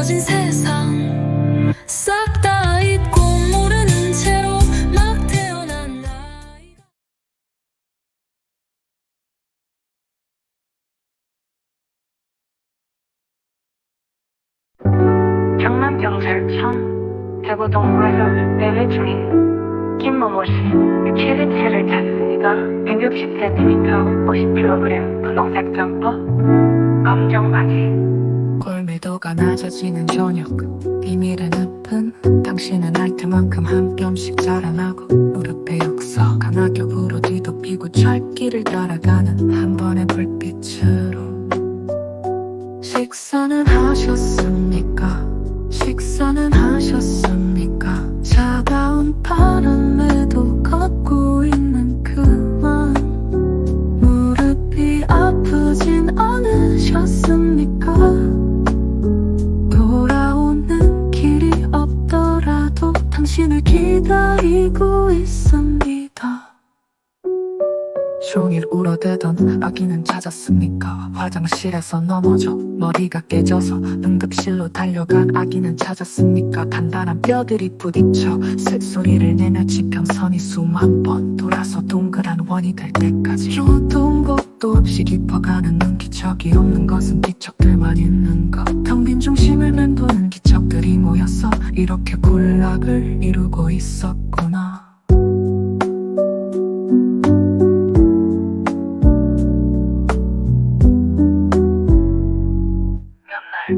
무너진 세상 싹 다 잊고 모르는 채로 막 태어난 아이가 경남 경찰청 대구동구에서 대회 중인 김모모 씨 캐리체를 찾습니다. 160cm, 50kg, 분홍색 점퍼, 검정 바지. 골밀도가 낮아지는 저녁 비밀의 늪은 당신은 알트만큼 한 뼘씩 자라나고 무릎에 역석 하나 겹으로 뒤덮이고 철길을 따라가는 한 번의 불빛으로 식사는 하셨습니까? 식사는 하셨습니까? 차가운 바람에도 걷고 있는 그만 무릎이 아프진 않으셨습니까? 돌아오는 길이 없더라도 당신을 기다리고 있습니다. 종일 울어대던 아기는 찾았습니까? 화장실에서 넘어져 머리가 깨져서 응급실로 달려간 아기는 찾았습니까? 단단한 뼈들이 부딪혀 쇳소리를 내며 지평선이 수만 번 돌아서 동그란 원이 될 때까지 어떤 것도 없이 깊어가는 기척이 없는 것은 기척들만 있는 것 텅 빈 중심을 맴도는 기척들이 모여서 이렇게 군락을 이루고 있었구나.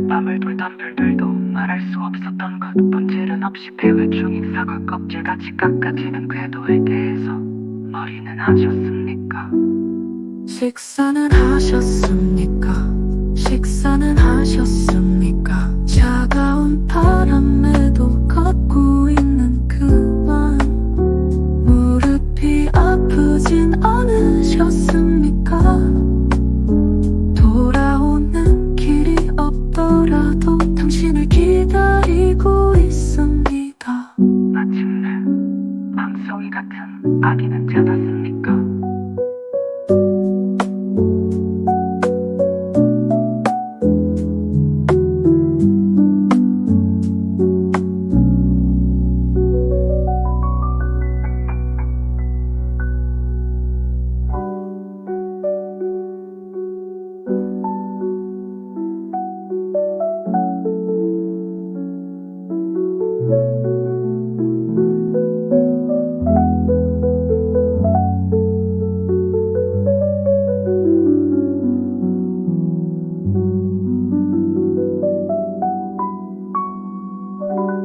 밤을 돌던 별들도 말할 수 없었던 것 본질은 없이 폐회 중인 사과 껍질같이 깎아지는 궤도에 대해서 머리는 하셨습니까? 식사는 하셨습니까? 식사는 하셨습니까? 차가운 바람에도 걷고 있는 그만 무릎이 아프진 않으셨습니까? 돌아오는 길이 없더라도 당신을 기다리고 있습니다. 마침내 밤송이 같은 아기는 찾았습니까?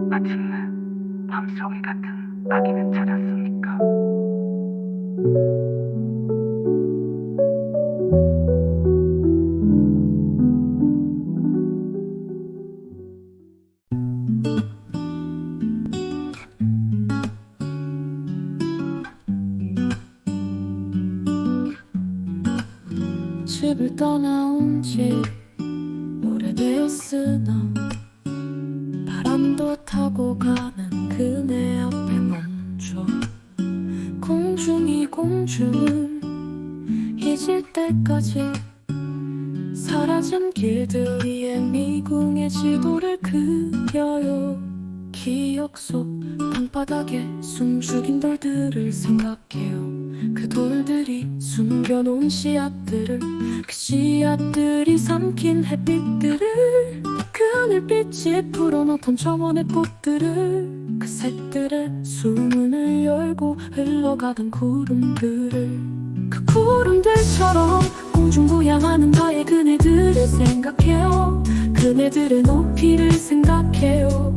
마침내 밤송이 같은 아기는 찾았습니까? 집을 떠나온 지 오래되었으나 바람도 타고 가는 그네 앞에 멈춰 공중이 공중을 잊을 때까지 사라진 길들 위에 미궁의 지도를 그려요. 기억 속 방바닥에 숨죽인 돌들을 생각해요. 그 돌들이 숨겨놓은 씨앗들을 그 씨앗들이 삼킨 햇빛들을 그늘빛이 풀어놓던 정원의 꽃들을 그 새들의 수문을 열고 흘러가던 구름들을 그 구름들처럼 공중부양하는 나의 그네들을 생각해요. 그네들의 높이를 생각해요.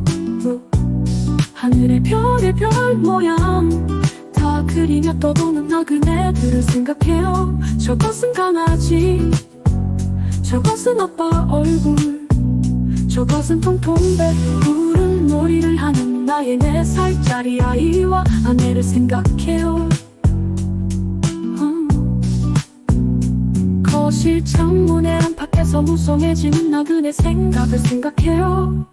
하늘의 별의 별 모양 다 그리며 떠도는 나 그네들을 생각해요. 저것은 강아지, 저것은 아빠 얼굴, 저것은 통통배 구름 놀이를 하는 나의 4살짜리 아이와 아내를 생각해요. 거실 창문의 안팎에서 무성해지는 나 그네 생각을 생각해요.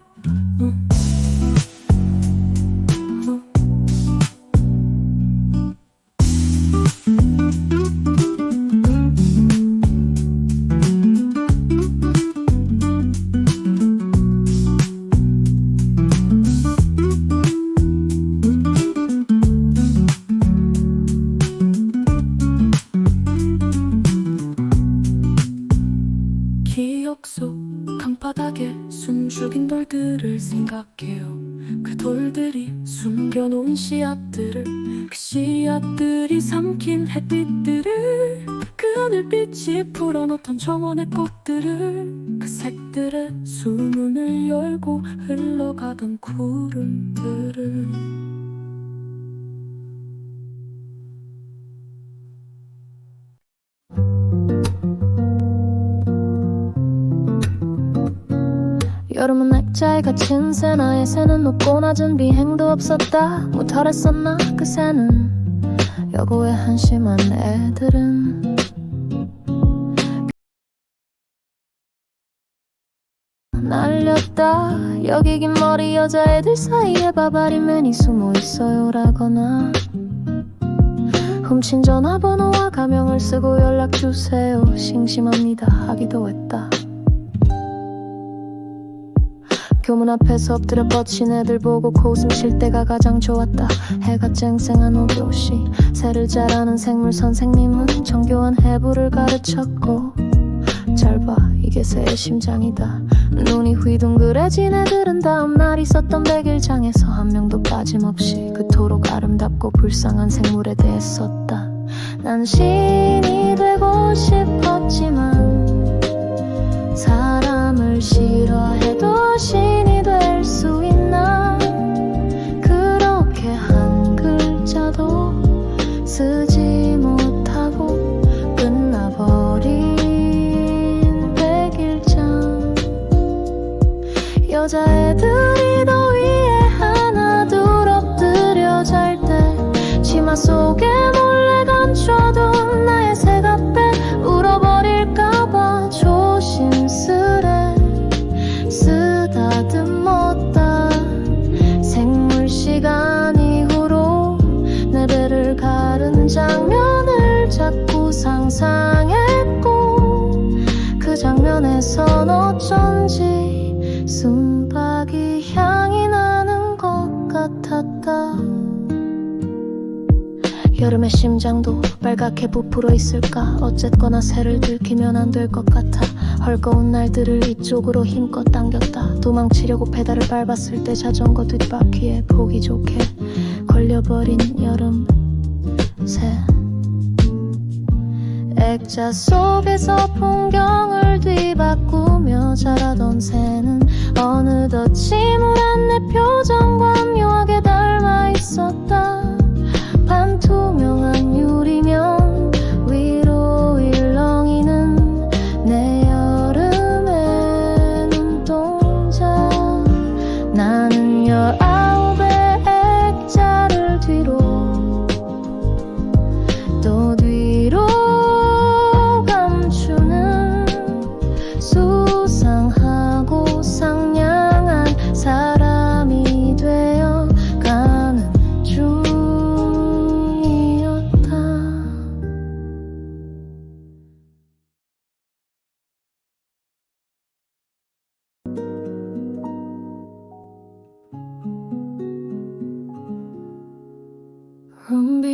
생각해요. 그 돌들이 숨겨놓은 씨앗들을, 그 씨앗들이 삼킨 햇빛들을, 그 하늘빛이 풀어놓던 정원의 꽃들을, 그 색들의 수문을 열고 흘러가던 구름들을. 여름은 액자에 갇힌 새, 나의 새는 높고 낮은 비행도 없었다. 무탈했었나 그 새는. 여고에 한심한 애들은 날렸다. 여기 긴 머리 여자애들 사이에 바바리맨이 숨어 있어요라거나 훔친 전화번호와 가명을 쓰고 연락주세요 싱심합니다 하기도 했다. 교문 앞에서 엎드려 뻗친 애들 보고 코웃음 쉴 때가 가장 좋았다. 해가 쨍쨍한 5교시, 새를 자라는 생물 선생님은 정교한 해부를 가르쳤고, 잘 봐 이게 새의 심장이다. 눈이 휘둥그레진 애들은 다음날 있었던 백일장에서 한 명도 빠짐없이 그토록 아름답고 불쌍한 생물에 대해 썼다. 난 신이 되고 싶었지만 사람을 싫어해도 신이 될 수 있나. 그렇게 한 글자도 쓰지 못하고 끝나버린 백일장. 여자애들이 더위에 하나 둘 엎드려 잘 때 치마 속에 몰래 감춰둔 나의 새가 빼 울어버릴까봐 조심스레 쓰다듬었다. 생물 시간 이후로 내 배를 가른 장면을 자꾸 상상했고, 그 장면에선 어쩐지 숨박이 향이 나는 것 같았다. 여름의 심장도 빨갛게 부풀어 있을까. 어쨌거나 새를 들키면 안 될 것 같아. 헐거운 날들을 이쪽으로 힘껏 당겼다. 도망치려고 페달을 밟았을 때 자전거 뒷바퀴에 보기 좋게 걸려버린 여름 새. 액자 속에서 풍경을 뒤바꾸며 자라던 새는 어느덧 침울한 내 표정과 묘하게 닮아 있었다. 반투명한 유리면 위로 일렁이는 내 여름의 눈동자. 나는 19의 액자를 뒤로 또 뒤로 감추는 수상하고 상냥한 사람이 되어가는 중이었다.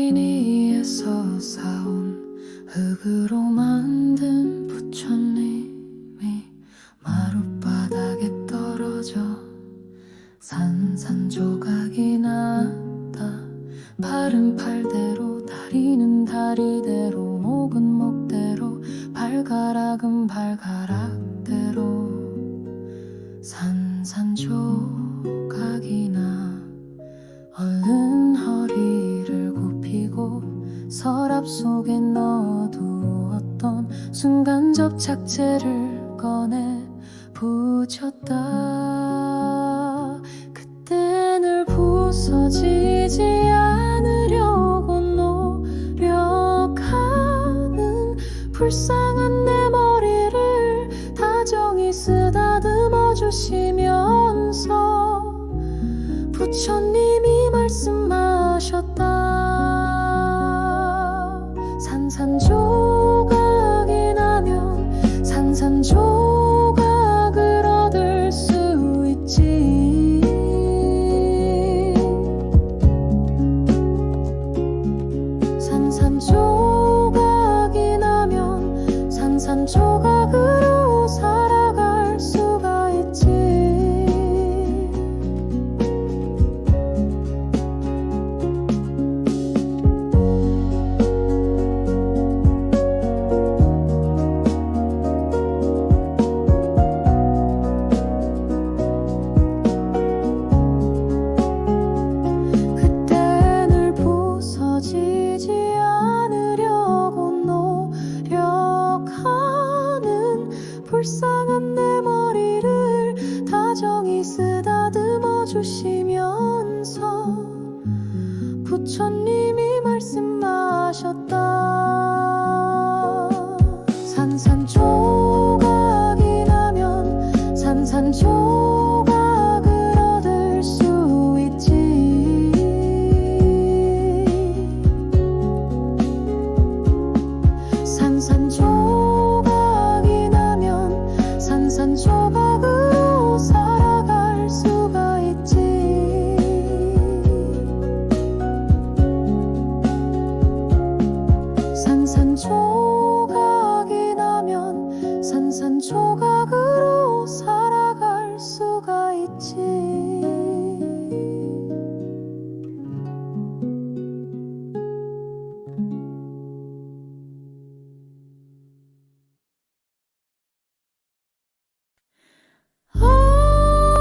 룸비니에서 사온 흙으로 만든 부처님이 마룻바닥에 떨어져 산산조각이 났다. 발은 팔대로, 다리는 다리대로, 목은 목대로, 발가락은 발가락대로 산산조각이 나. 얼른 허리를 굽히고 서랍 속에 넣어두었던 순간 접착제를 꺼내 붙였다. 그때 늘 부서지지 않으려고 노력하는 불쌍한 내 머리를 다정히 쓰다듬어 주시면서 부처님이 말씀하셨다. 산산조각이 나면 산산조각을 얻을 수 있지. 산산조각이 나면 산산조각으로 살아갈 수가 있지. 들어주시면서 부처님이 말씀하셨다. 산산조각이 나면 산산조각을 얻을 수 있지. 산산조각이 나면 산산조각으로 살아갈 수가 있지. 산산조각이 나면 산산조각으로 살아갈 수가 있지.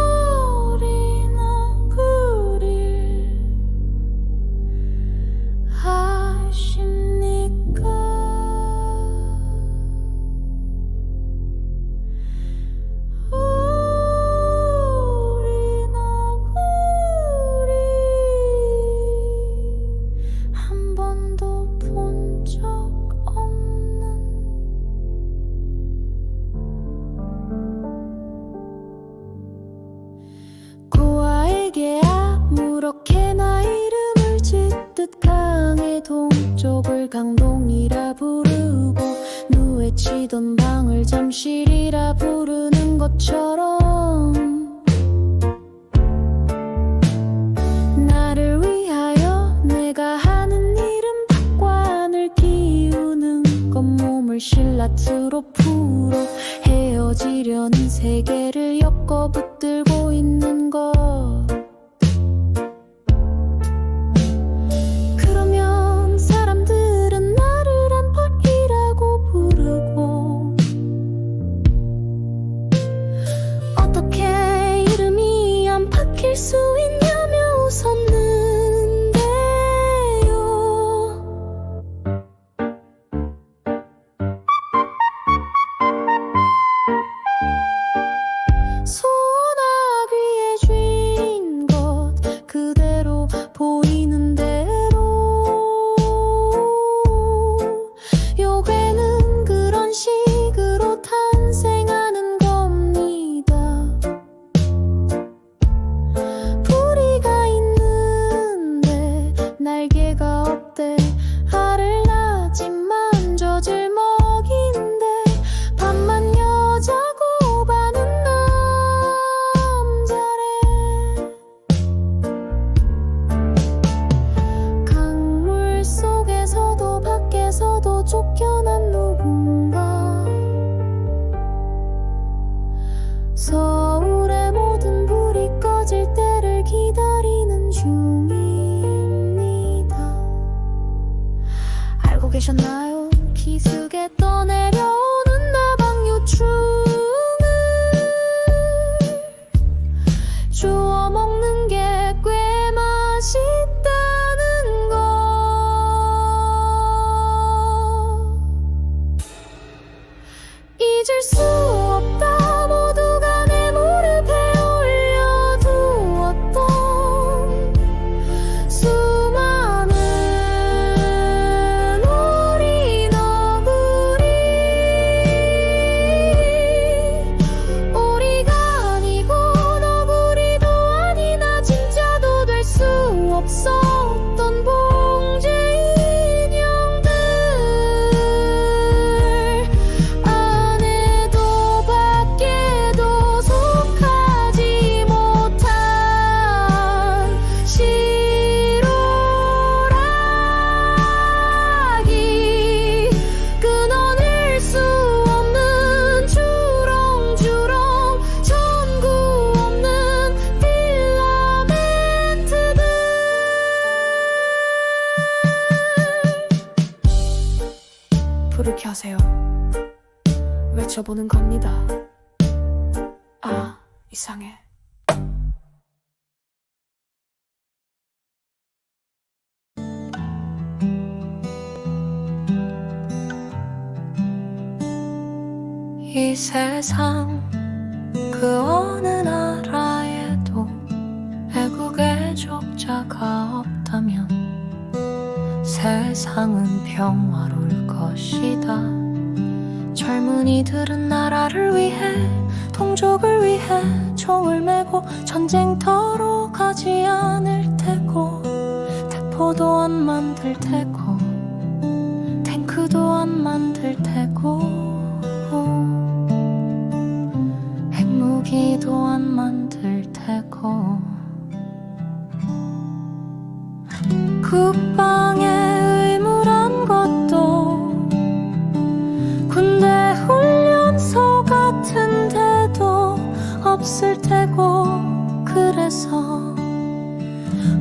어린 얼굴을 아십니까? 어린 얼굴이 한 번도 본 적 없는 고아에게 아무렇게나 이름을 짓듯 강의 동쪽을 강동이라 부르고 누에치던 방을 잠실이라 부르는 것처럼 나를 위하여 내가 하는 일은 박관을 키우는 것, 몸을 실라트로프로 헤어지려는 세계를 엮어 붙들고 있는 것. 그러면 사람들은 나를 안팎이라고 부르고 어떻게 이름이 안팎일 수 있냐며 웃었는데요. 소나귀에 쥔 것 그대로 보이는 대로 요괴는 그런 식으로 탄생하는 겁니다. 부리가 있는데 날개가 없대. 알을 낳지만 젖을 먹인대. 반만 여자고 반은 남자래. 강물 속에서도 밖에서도 쫓겨난 누군가. 서울의 모든 불이 꺼질 때를 기다리는 중입니다. 알고 계셨나요? 기슭에 떠내려오는 나방요충을 주워 먹는 게 꽤 맛있다는 거. 잊을 수 없다. 모두가 내 무릎에 올려두었던 수많은 어린 얼굴이 오리가 아니고 너구리도 아니나 진짜도 될 수 없었던 봉제 인형들 안에도 밖에도 속하지 못한 실오라기 끊어낼 수 없는 주렁주렁 전구 없는 필라멘트들. 불을 켜세요. 외쳐보는 겁니다. 아, 이상해. 이 세상 그 어느 나라에도 세상은 평화로울 것이다. 젊은이들은 나라를 위해 동족을 위해 총을 메고 전쟁터로 가지 않을 테고 대포도 안 만들 테고 탱크도 안 만들 테고 핵무기도 안 만들 테고 국방의 의무란 것도 군대 훈련소 같은 데도 없을 테고 그래서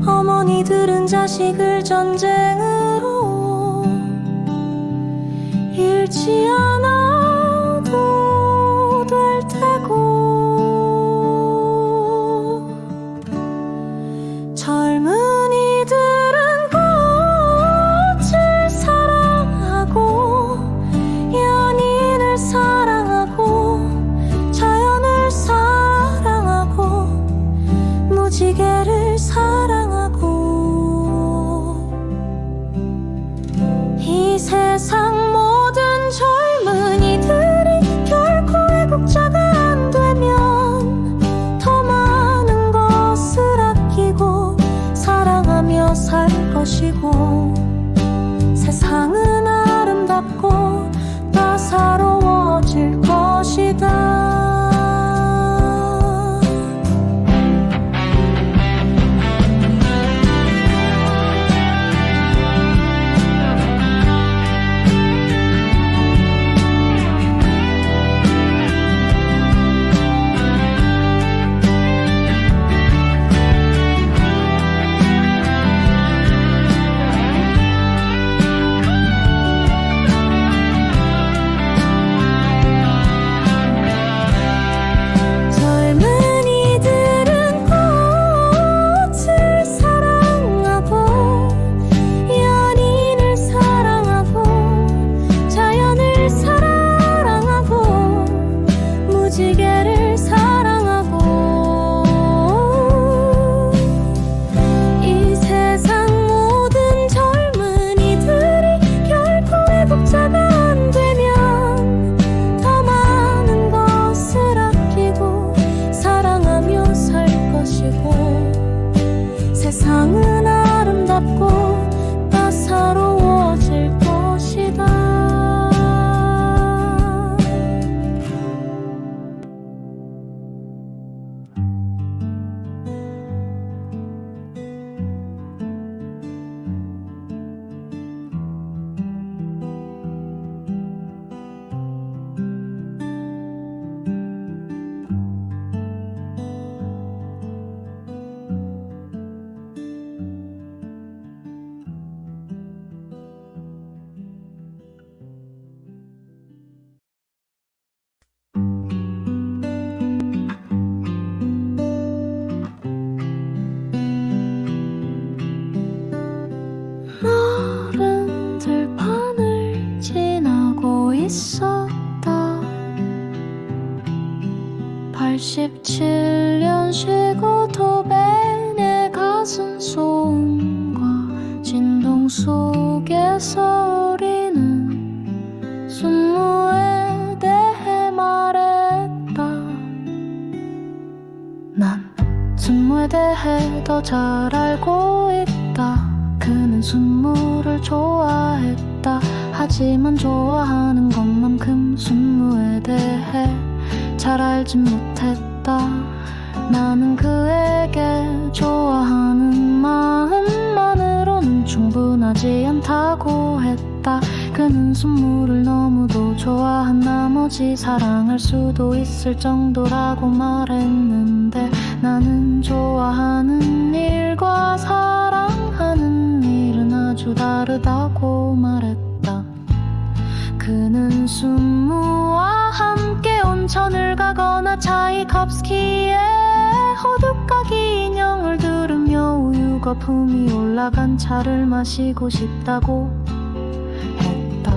어머니들은 자식을 전쟁으로 잃지 않아도 될 테고 젊은이들은 꽃을 사랑하고 연인을 사랑하고 자연을 사랑하고 무지개를 사랑하고 이 세상 모든 젊은이들이 결코 애국자가 안 되면 더 많은 것을 아끼고 사랑하며 살 것이고 세상은 아름답고 따사로워질 것이다. 젊은이들은 꽃을 사랑하고 연인을 사랑하고 자연을 사랑하고 무지개를 사랑하고 이 세상 모든 젊은이들이 결코 애국자가 안 되면 더 많은 것을 아끼고 사랑하며 살 것이고 세상은 아름답고 따사로워질 것이다. 마른 들판을 지나고 있었다. 87년식 오토밴의 가슴 소음과 진동 속에서 우리는 순무에 대해 말했다. 난 순무에 대해 더 잘 알고 있다. 그는 순무를 좋아했다. 하지만 좋아하는 것만큼 순무에 대해 잘 알진 못했다. 나는 그에게 좋아하는 마음만으로는 충분하지 않다고 했다. 그는 순무를 너무도 좋아한 나머지 사랑할 수도 있을 정도라고 말했는데 나는 좋아하는 일과 사랑하는 일은 아주 다르다고 말했다. 그는 순무와 함께 온천을 가거나 차이콥스키의 호두까기 인형을 들으며 우유 거품이 올라간 차를 마시고 싶다고 했다.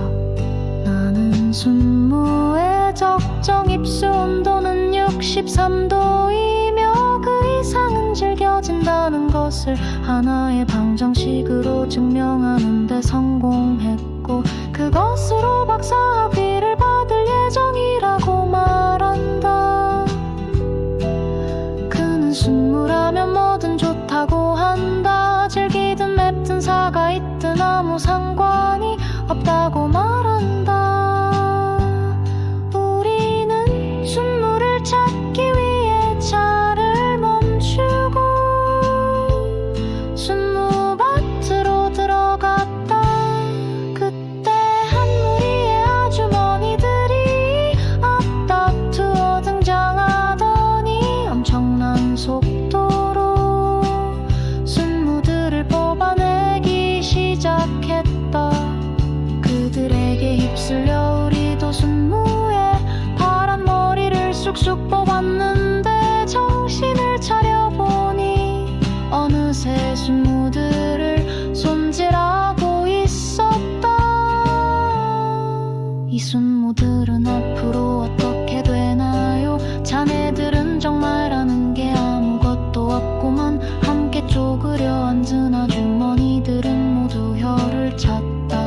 나는 순무의 적정 입수 온도는 63도이며 그 이상은 질겨진다는 것 것을 하나의 방정식으로 증명하는 데 성공했고 그것으로 박사학위를 받을 예정이라고 말한다. 그는 순무라면 뭐든 좋다고 한다. 질기든 맵든 사가 있든 아무 상관이 없다고 말한다. 우리는 순무를 찾기 위해 차를 멈추고 순무밭으로 들어갔다. 그때 한 무리의 아주머니들이 앞다투어 등장하더니 엄청난 속도로 순무들을 뽑아내기 시작했다. 그들에게 휩쓸려 우리도 순무에 파란 머리를 쑥쑥 뽑았는데 정신을 차려보니 어느새 순무들을 손질하고 있었다. 이 순무들은 앞으로 어떻게 되나요? 자네들은 정말 아는 게 아무것도 없구만. 함께 쪼그려 앉은 아주머니들은 모두 혀를 찼다.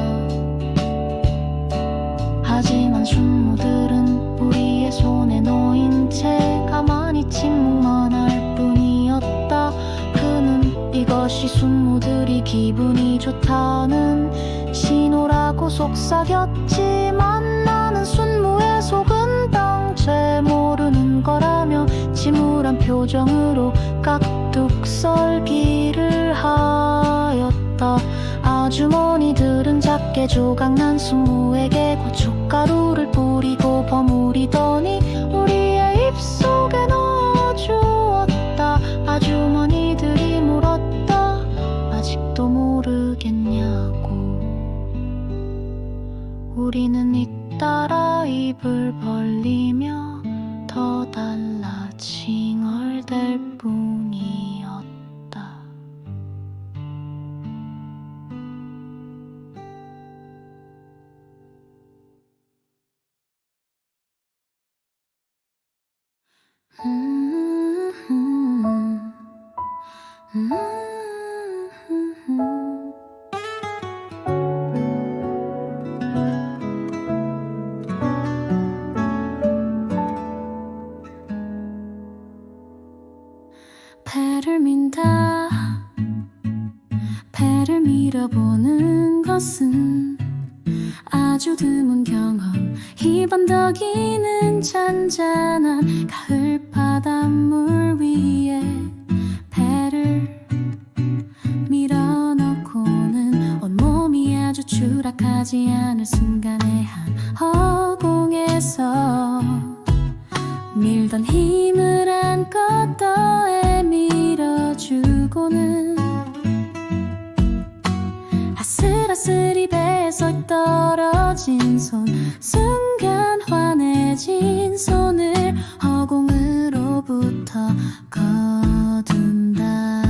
하지만 순무들은 우리의 손에 놓인 채 가만히 침묵만 할 뿐이었다. 그는 이것이 순무들이 기분이 좋다는 신호라고 속삭였지만 나는 순무의 속은 당최 모르는 거라며 침울한 표정으로 깍둑썰기를 하였다. 아주머니들은 작게 조각난 순무에게 고춧가루를 뿌리고 버무리더니 우리의 입속에 넣어주었다. 아주머니들이 물었다. 아직도 모르겠냐고. 우리는 잇따라 입을 벌리며 더 달라 칭얼댈 뿐이었다. 배를 민다. 배를 밀어보는 것은 아주 드문 경험. 이 번덕이는 잔잔한 가을 바닷물 위에 배를 밀어넣고는 온몸이 아주 추락하지 않을 순간에 한 허공에서 밀던 힘을 한껏 더해 밀어주고는 아슬아슬이 배에서 떨어진 손 순간 환해진 손을 허공으로부터 거둔다.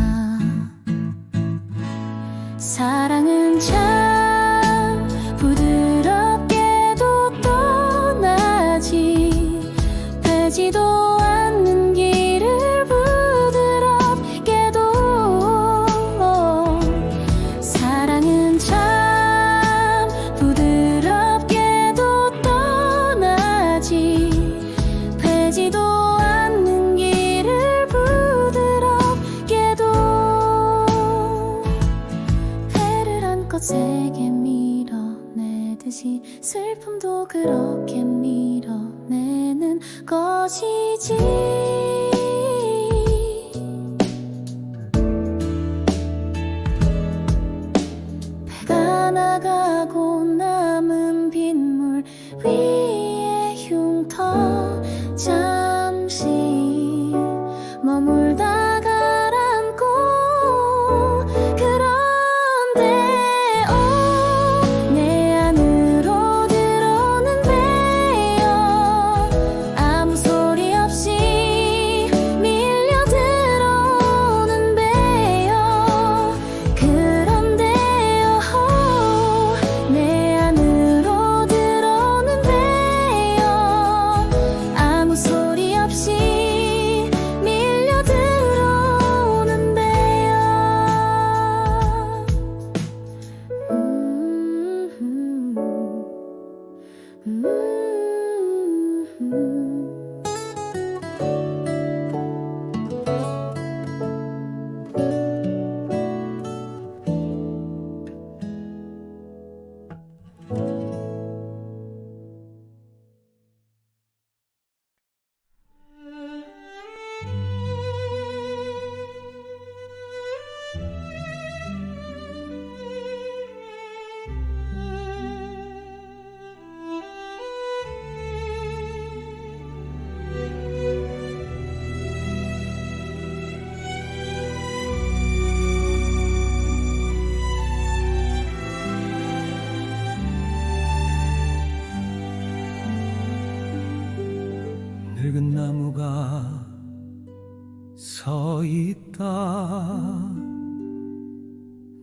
사랑은 참 부드럽게도 떠나지 되지도 않는 길을 부드럽게도. 사랑은 참 부드럽게도 떠나지 되지도 않는 길을 부드럽게도. 배를 한껏 세게 밀어내듯이 슬픔도 그렇게 밀어내는 것이지. 배가 나가고 남은 빗물 위에 흉터 잠시 머물다 가라앉고 그런데 내 안으로 들어오는 배여 아무 소리 없이 밀려 들어오는 배여. 그런데요 내 안으로 들어오는 배여 아무 소리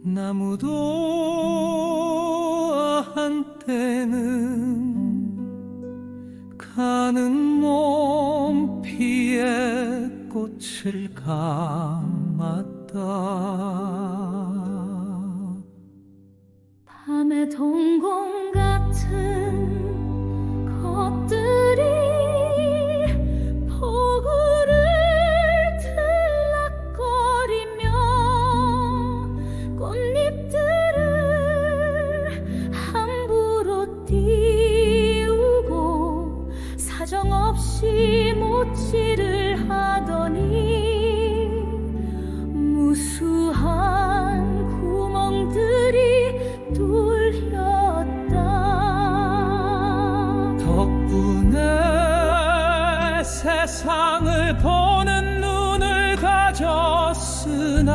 나무도 한때는 가는 몸 피에 꽃을 감았다. 밤의 동공 같은 것들이 포구를 들락거리며 꽃잎들을 함부로 띄우고 사정없이 못질을 하더니 무수한 구멍들이 뚫렸다. 덕분에 세상을 보는 눈을 가졌으나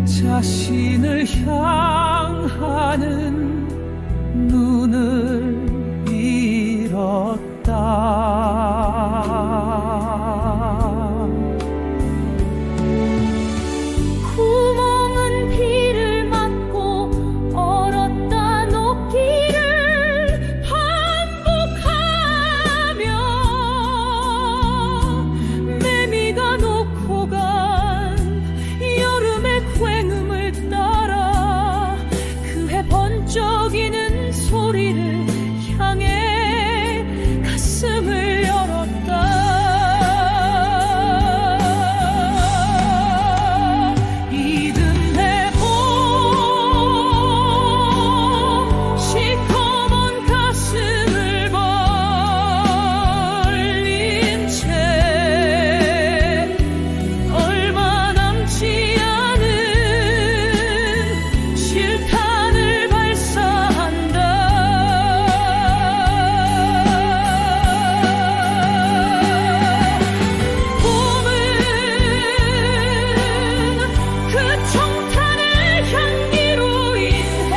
자신을 향하는 눈을 잃었다. 구멍은 비를 맞고 얼었다 녹기를 반복하며 매미가 놓고 간 여름의 굉음을 따라 그해 번쩍이는 소리를 향해 가슴을 열었다. 이듬해 봄 시커먼 가슴을 벌린 채 얼마 남지 않은 실탄을 발사한다. 봄은 그 총탄의 향기로 인해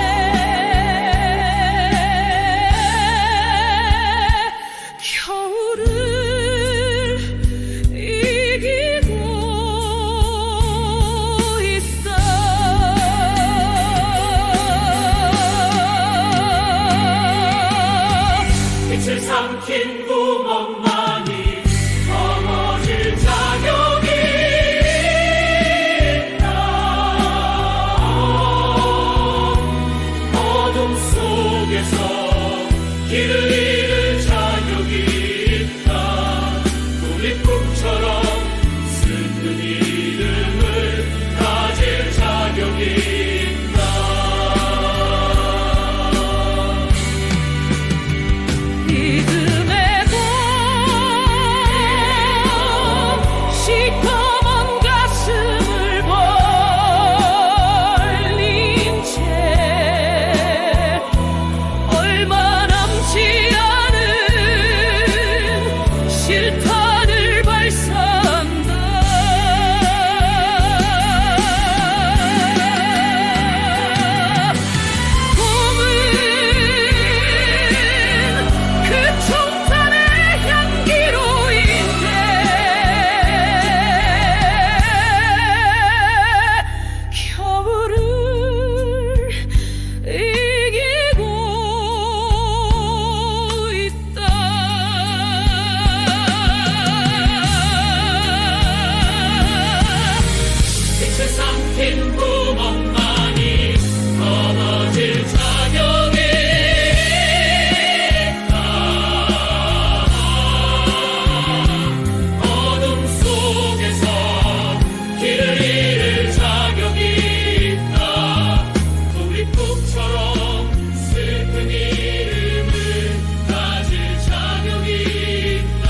겨울을 이기고 있어. 빛을 삼킨 구멍만이 넘어질 자격이 있다. 어둠 속에서 길을 잃을 자격이 있다. 독립국처럼 슬픈 이름을 가질 자격이 있다. 이듬해 봄 시커먼 가슴을 벌린 채 얼마 남지 않은 실탄을 발사한다. 봄은 그 총탄의 향기로 인해 겨울을 이기고 있다. 빛을 삼킨 구멍만이 넘어질 자격이 있다. 어둠 속에서 길을 잃을 자격이 있다. 독립국처럼 슬픈 이름을 가질 자격이 있다.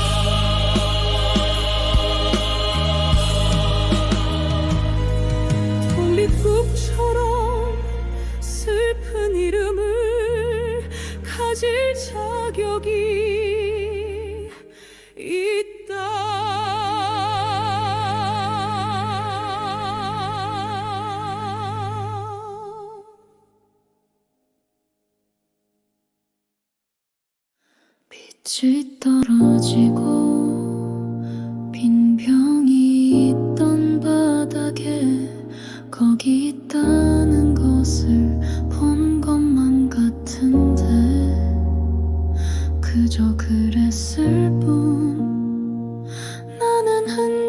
독립국처럼 슬픈 이름을 가질 자격이 있다. 빛이 떨어지고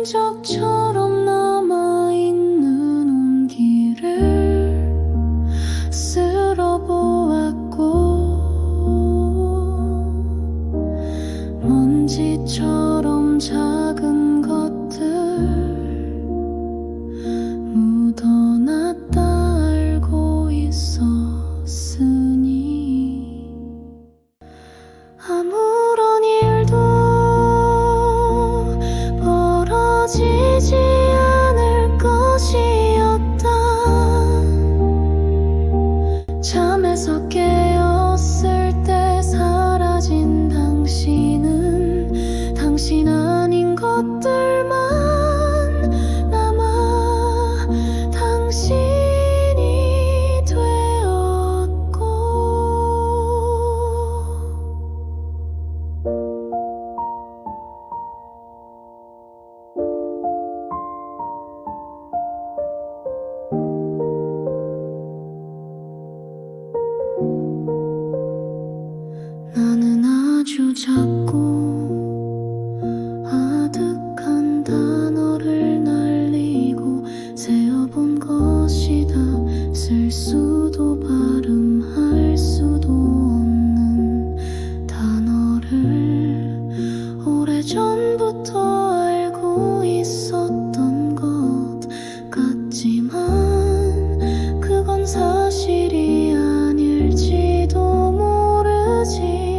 흔적처럼 남아있는 온기를 쓸어보았고 먼지처럼 작은 것들 묻어놨다 알고 있었으니 아무런 일도 벌어지지 않을 것이었다. 잠에서 깨었을 때 사라진 당신은 당신 아닌 것들만 남아 당신이 되었고 나는 아주 작고 아득한 단어를 날리고 세어본 것이다. 쓸 수도 발음할 수도 없는 단어를 오래전부터 알고 있었던 것 같지만 그건 사실이 아닐지도 모르지.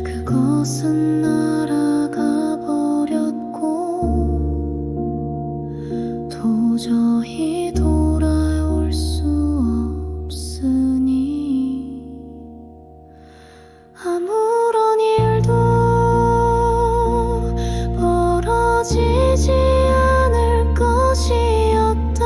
그것은 날아가 버렸고 도저히 돌아올 수 없으니 아무런 일도 벌어지지 않을 것이었다.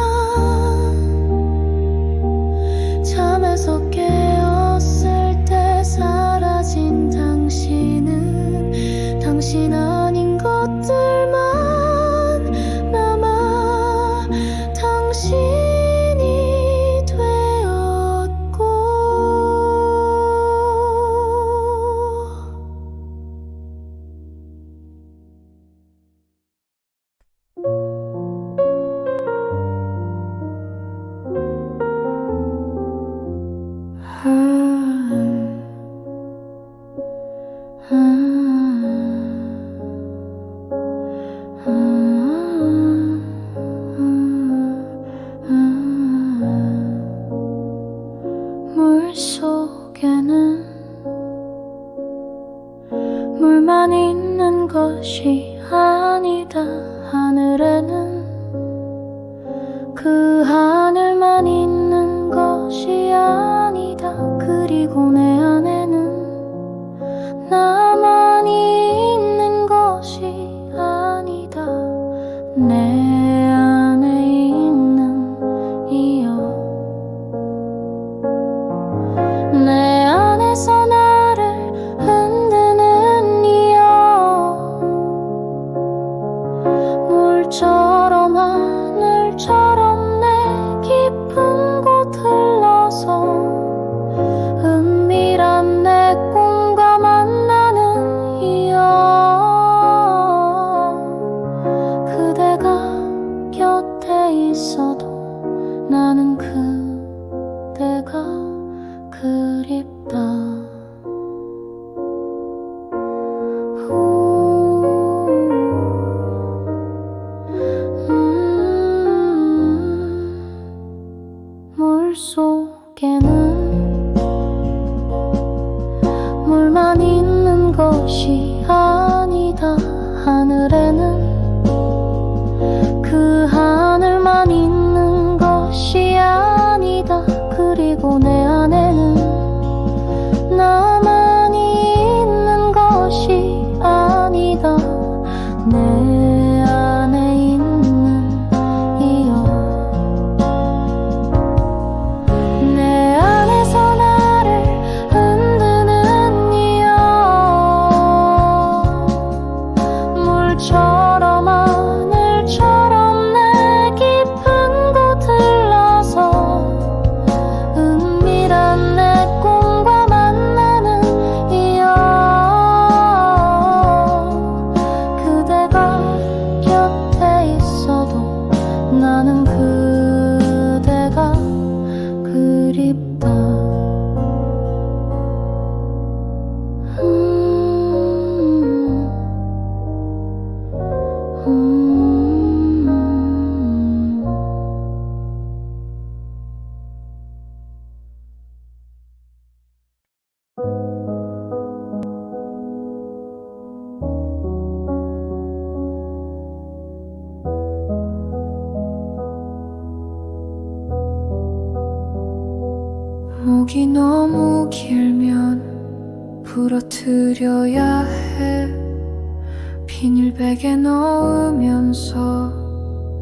잠에서 깨었을 때 사라진 당신은 당신 아닌 것들만 남아 당신이 되었고 물속에는 물만 있는 것이 아니다. 하늘에는 그 하늘만 있는 것이 아니다. 그리고 내 안에는 나만이 있는 것이 아니다. 내 안에 있는 이여 내 안에서 나를 흔드는 이여 물처럼 하늘처럼 내 깊은 곳 흘러서 은밀한 내 꿈과 만나는 이여 그대가 곁에 있어도 나는 그대가 그립다. 물속에는 물만 있는 것이 아니다. 하늘에는 그 하늘만 있는 목이 너무 길면 부러뜨려야 해. 비닐백에 넣으면서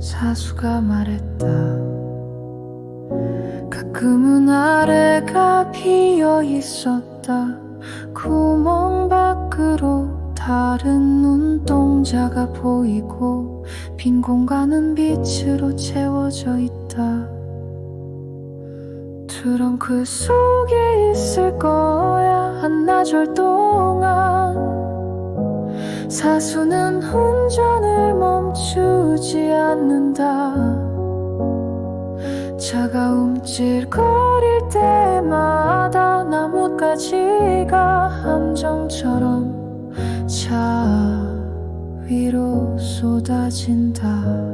사수가 말했다. 가끔은 아래가 비어 있었다. 구멍 밖으로 다른 눈동자가 보이고 빈 공간은 빛으로 채워져 있다. 트렁크 속에 있을 거야 한나절 동안. 사수는 운전을 멈추지 않는다. 차가 움찔거릴 때마다 나뭇가지가 함정처럼 차 위로 쏟아진다.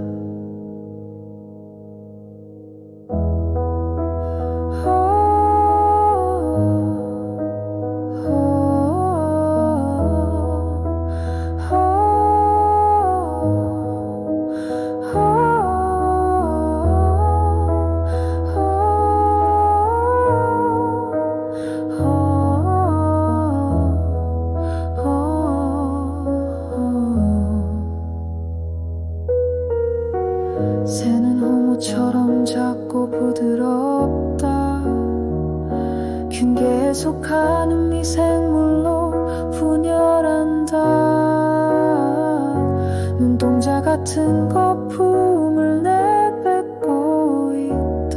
새는 호모처럼 작고 부드럽다. 균계에 속하는 미생물로 분열한다. 눈동자 같은 거품을 내뱉고 있다.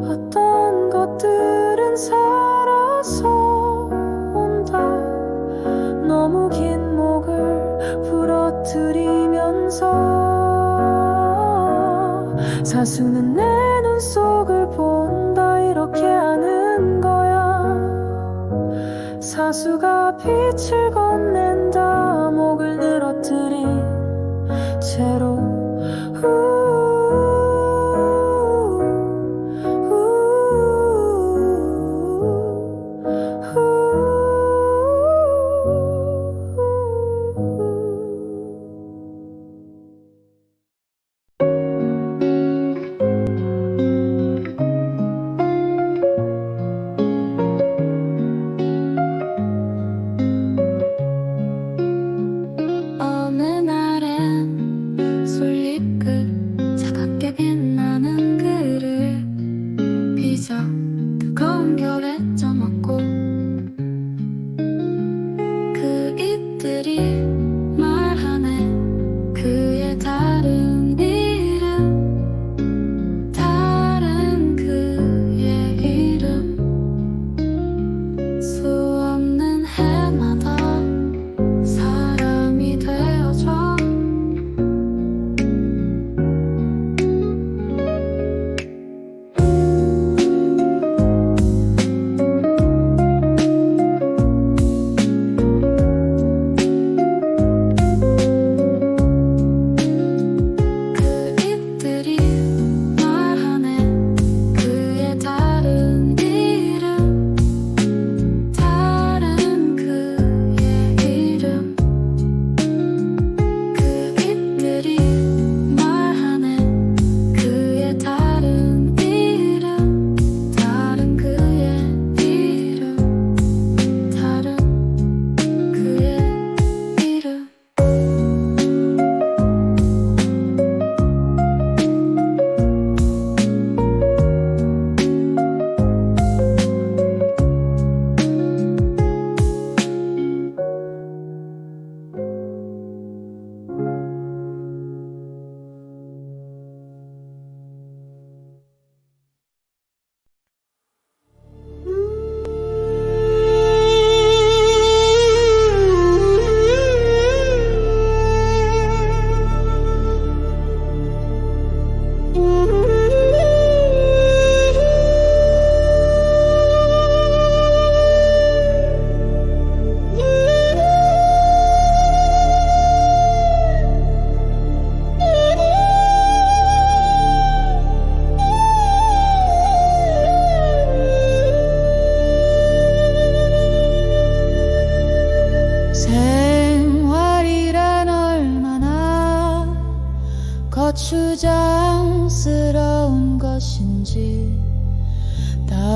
어떤 것들은 살아서 온다. 너무 긴 목을 부러뜨리면서 사수는 내 눈 속을 본다. 이렇게 하는 거야. 사수가 빛을 건넨다. 목을 늘어뜨린 채로 어느 날엔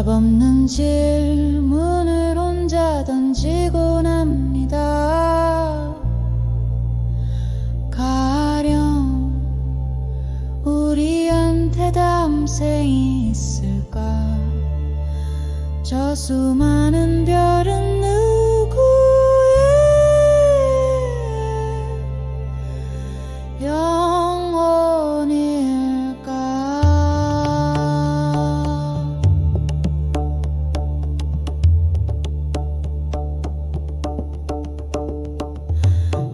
답 없는 질문을 혼자 던지고 납니다. 가령 우리한테 다음 생이 있을까? 저 수많은 별은 누구의 영혼일까?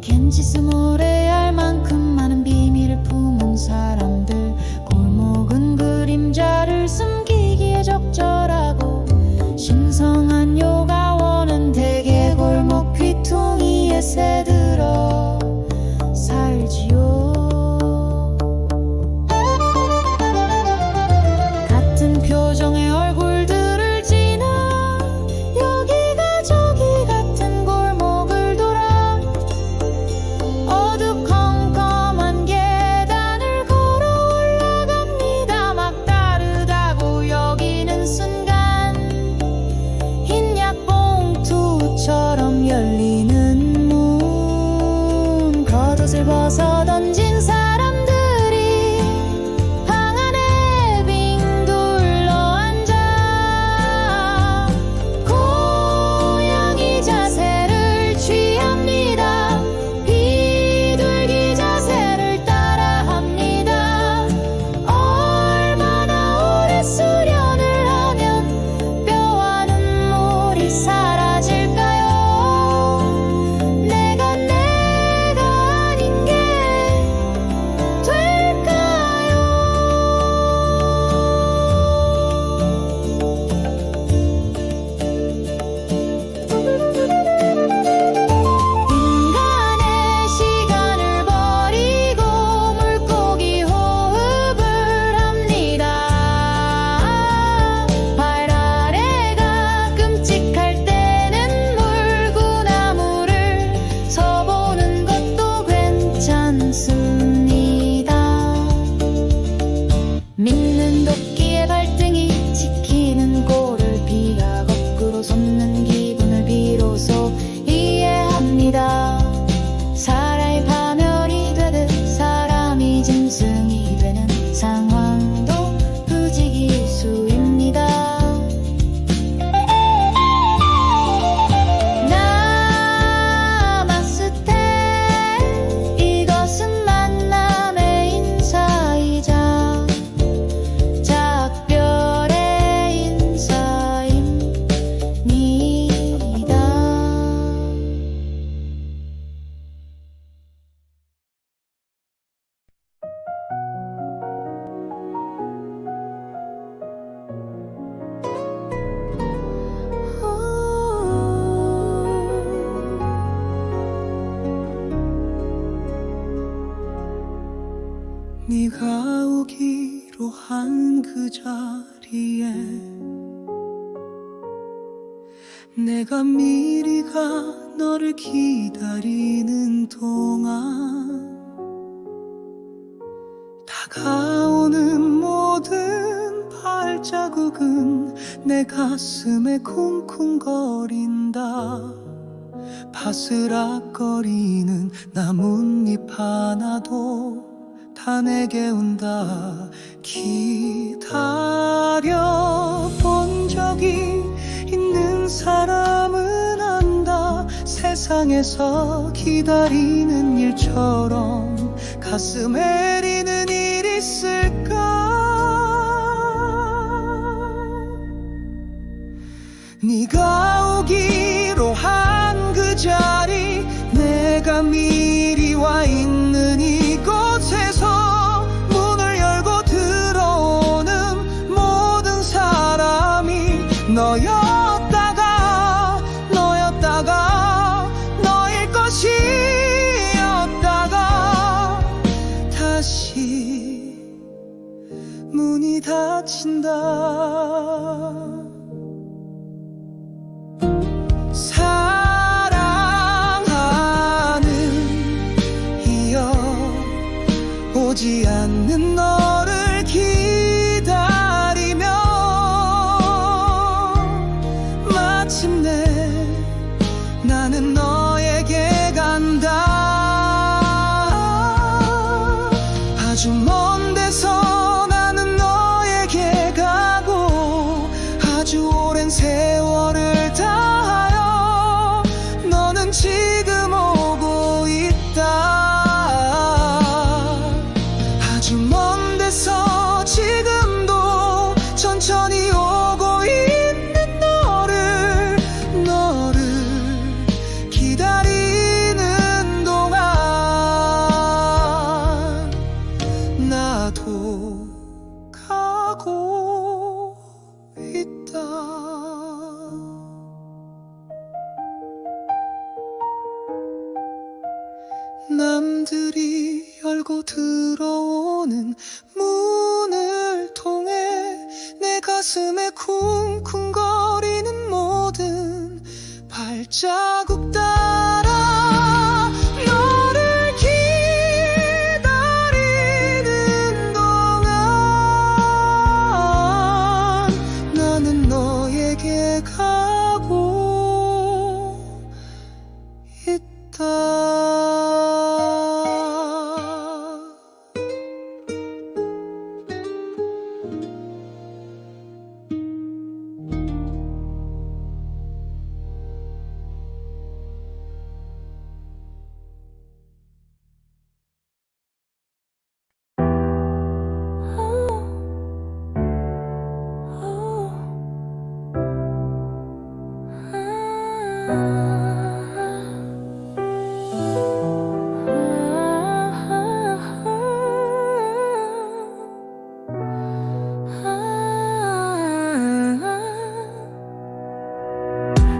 겐지스 모래알 만큼 많은 비밀을 품은 사람들, 골목은 그림자를 숨기기에 적절하고 신성한 요가원은 대개 골목 귀퉁이에 새들어 살지요. 같은 표정의 얼굴들을 지나 여기가 저기 같은 골목을 돌아 어두컴컴한 계단을 걸어 올라갑니다. 막 다르다고 여기는 순간 흰약 봉투처럼 열리는 문, 겉옷을 벗어 던진 사람들이 방 안에 빙 둘러앉아 고양이 자세를 취합니다. 비둘기 자세를 따라합니다. 얼마나 오래 수련을 하면 뼈와 눈물이 사라질까요? 내가 아닌 게 될까요? 인간의 시간을 버리고 물고기 호흡을 합니다. 발 아래가 끔찍할 때는 물구나무를 서보는 것도 괜찮습니다. 믿는 도끼의 발등이 지키는 꼴을 비가 거꾸로 솟는 기분을 비로소 이해합니다. 사람이 파멸이 되듯 사람이 짐승이 되는 상황도 부지기수입니다. 나마스테, 이것은 만남의 인사이자 작별의 인사입니다. 네가 오기로 한 그 자리에 내가 미리 가 너를 기다리는 동안 다가오는 모든 발자국은 내 가슴에 쿵쿵거린다. 바스락거리는 나뭇잎 하나도 다 내게 온다. 기다려본 적이 있는 사람은 안다. 세상에서 기다리는 일처럼 가슴에 리는 일 있을까? 네가 오기로 한 그 자리, 내가 미리 와 있는 이곳에서 문을 열고 들어오는 모든 사람이 너였다가 너일 것이었다가 다시 문이 닫힌다. 오지 않는 너를 기다리며 아주 오랜 세월을 다하여 너는 지금 오고 있다. 아주 먼 데서 지금도 천천히 오고 있는 너를 기다리는 동안 나도 가고 있다. 남들이 열고 들어오는 문을 통해 내 가슴에 쿵쿵거리는 모든 발자국 따라 너를 기다리는 동안 나는 너에게 가고 있다.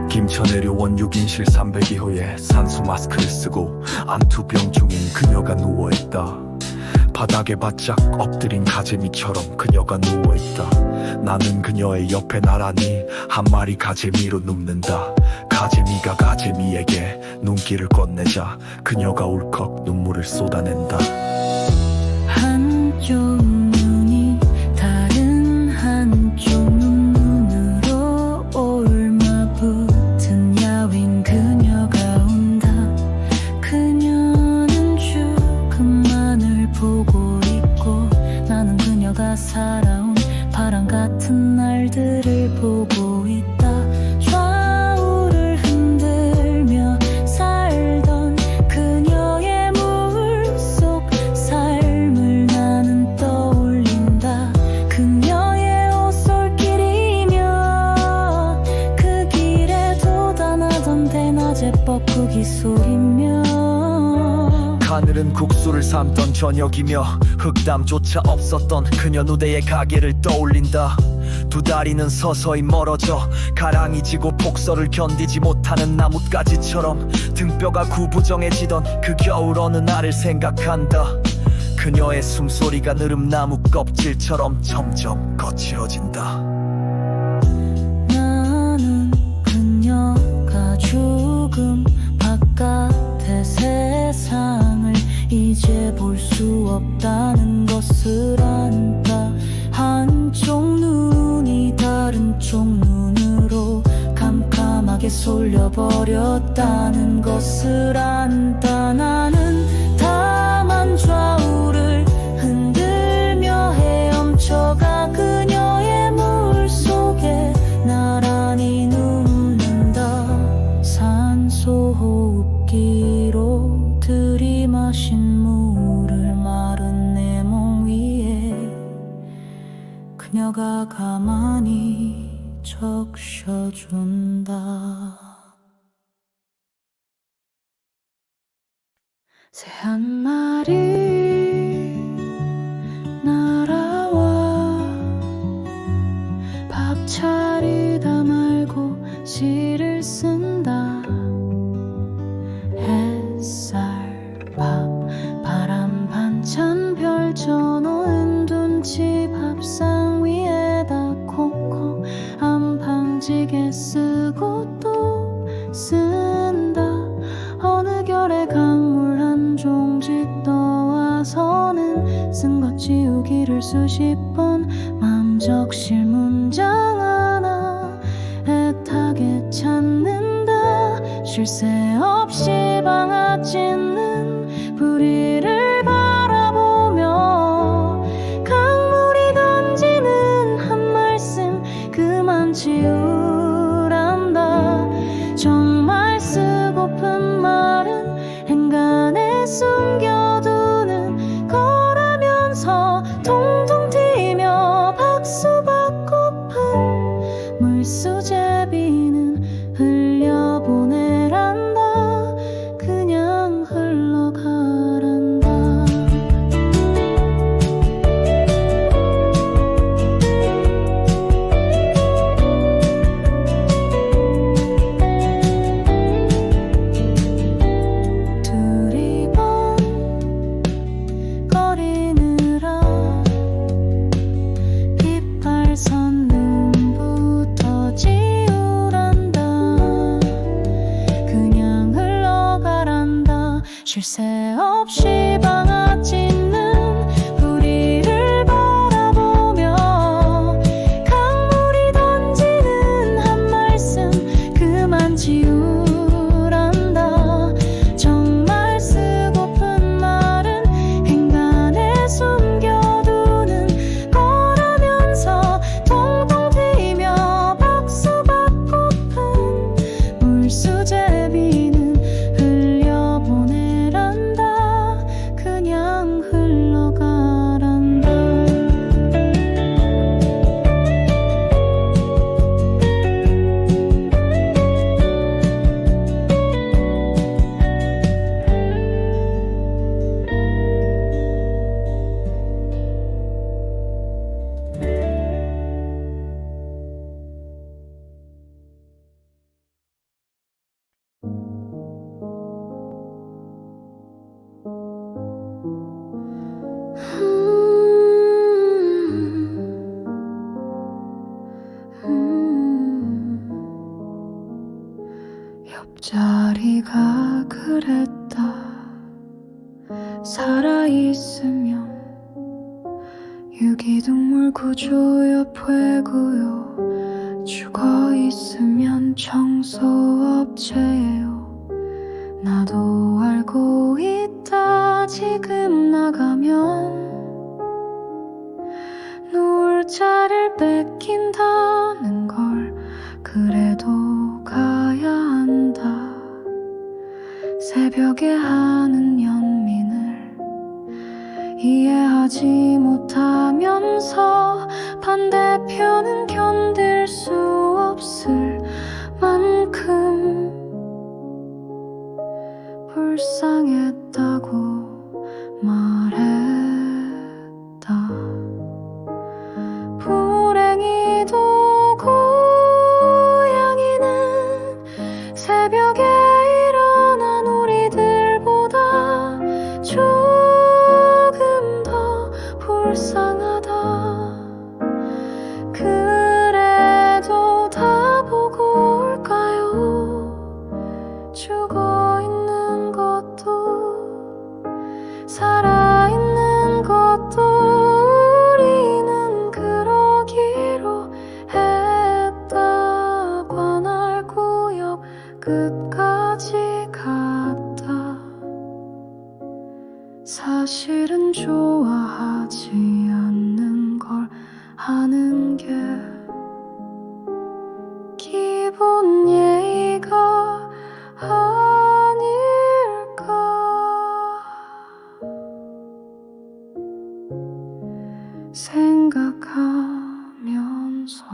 김천 내려온 6인실 302호에 산소 마스크를 쓰고 안투병 중인 그녀가 누워있다. 바닥에 바짝 엎드린 가재미처럼 그녀가 누워있다. 나는 그녀의 옆에 나란히 한 마리 가재미로 눕는다. 가재미가 가재미에게 눈길을 건네자 그녀가 울컥 눈물을 쏟아낸다. 한쪽 눈이 다른 한쪽 눈으로 올마붙은 야윈 그녀가 온다. 그녀는 죽음만을 보고 있고 나는 그녀가 살아온 바람 같은 날들을 보고 있다. 좌우를 흔들며 살던 그녀의 물속 삶을 나는 떠올린다. 그녀의 옷솔길이며 그 길에 돋아나던 대낮의 뻐꾸기 소리며 하늘은 국수를 삶던 저녁이며 흑담조차 없었던 그녀 누대의 가게를 떠올린다. 두 다리는 서서히 멀어져 가랑이 지고 폭설을 견디지 못하는 나뭇가지처럼 등뼈가 구부정해지던 그 겨울 어느 날을 생각한다. 그녀의 숨소리가 느릅나무 껍질처럼 점점 거칠어진다. 나는 그녀가 조금 바깥의 세상을 이제 볼 수 없다는 것을 안다. 한쪽 눈이 다른 쪽 눈으로 캄캄하게 쏠려버렸다는 것을 안다. 나는 다만 좌우를 흔들며 헤엄쳐가 그녀의 물속에 나란히 눕는다. 산소 호흡기로 들이마신 물을 마른 내 몸 위에 그녀가 가만히 적셔준다. 새 한 마리 날아와 밥 차리다 말고 시를 쓴다. 햇살 밥 바람 반찬 펼쳐놓은 둔치 밥상 위에다 콕콕 안방지게 쓰고 또 쓴다. 어느 결에 강물 한 종지 떠와서는 쓴 것 지우기를 수십 번 맘적실 문장 하나 애타게 찾는다. 쉴 새 없이 방아 찢는 불이를 바라보며 강물이 던지는 한 말씀 그 말 그만 지우란다. 정말 쓰고픈 말은 행간에 숨겨두는 거라면서 통통 튀며 박수받고픈 물수제비는 흘려보내란다. 그냥 흘러가란다. 두리번 거리느라 빗발선 눈부터 지우란다. 그냥 흘러가란다. 쉴 새 없이 방아 찧는 우리를 바라보며 강물이 던지는 한 말씀 그만 지우란다. 정말 쓰고픈 말은 행간에 숨겨두는 거라면서 통통 튀며 박수받고픈 물수제비는 흘려보내란다. 그냥 흘러가란다. 옆자리가 그랬다. 살아있으면 유기동물 구조협회고요. 죽어있으면 청소업체예요. 나도 알고 있다. 지금 나가면 놓을 자리를 뺏긴다는 걸. 그래도 가야 한다. 새벽에 하는 연민을 이해하지 못하면서 반대편은 견딜 수 없을 만큼 불쌍했다고 말했다. 불행히도 고양이는 새벽에 일어난 우리들보다 조금 더 불쌍하다. 그래도 다 보고 올까요? 죽어있는 것도 살아있는 것도 우리는 그러기로 했다. 관할구역 끝까지 갔다. 사실은 좋아하지 않는 걸 하는 게 기본 예의가 아닐까. 생각하면서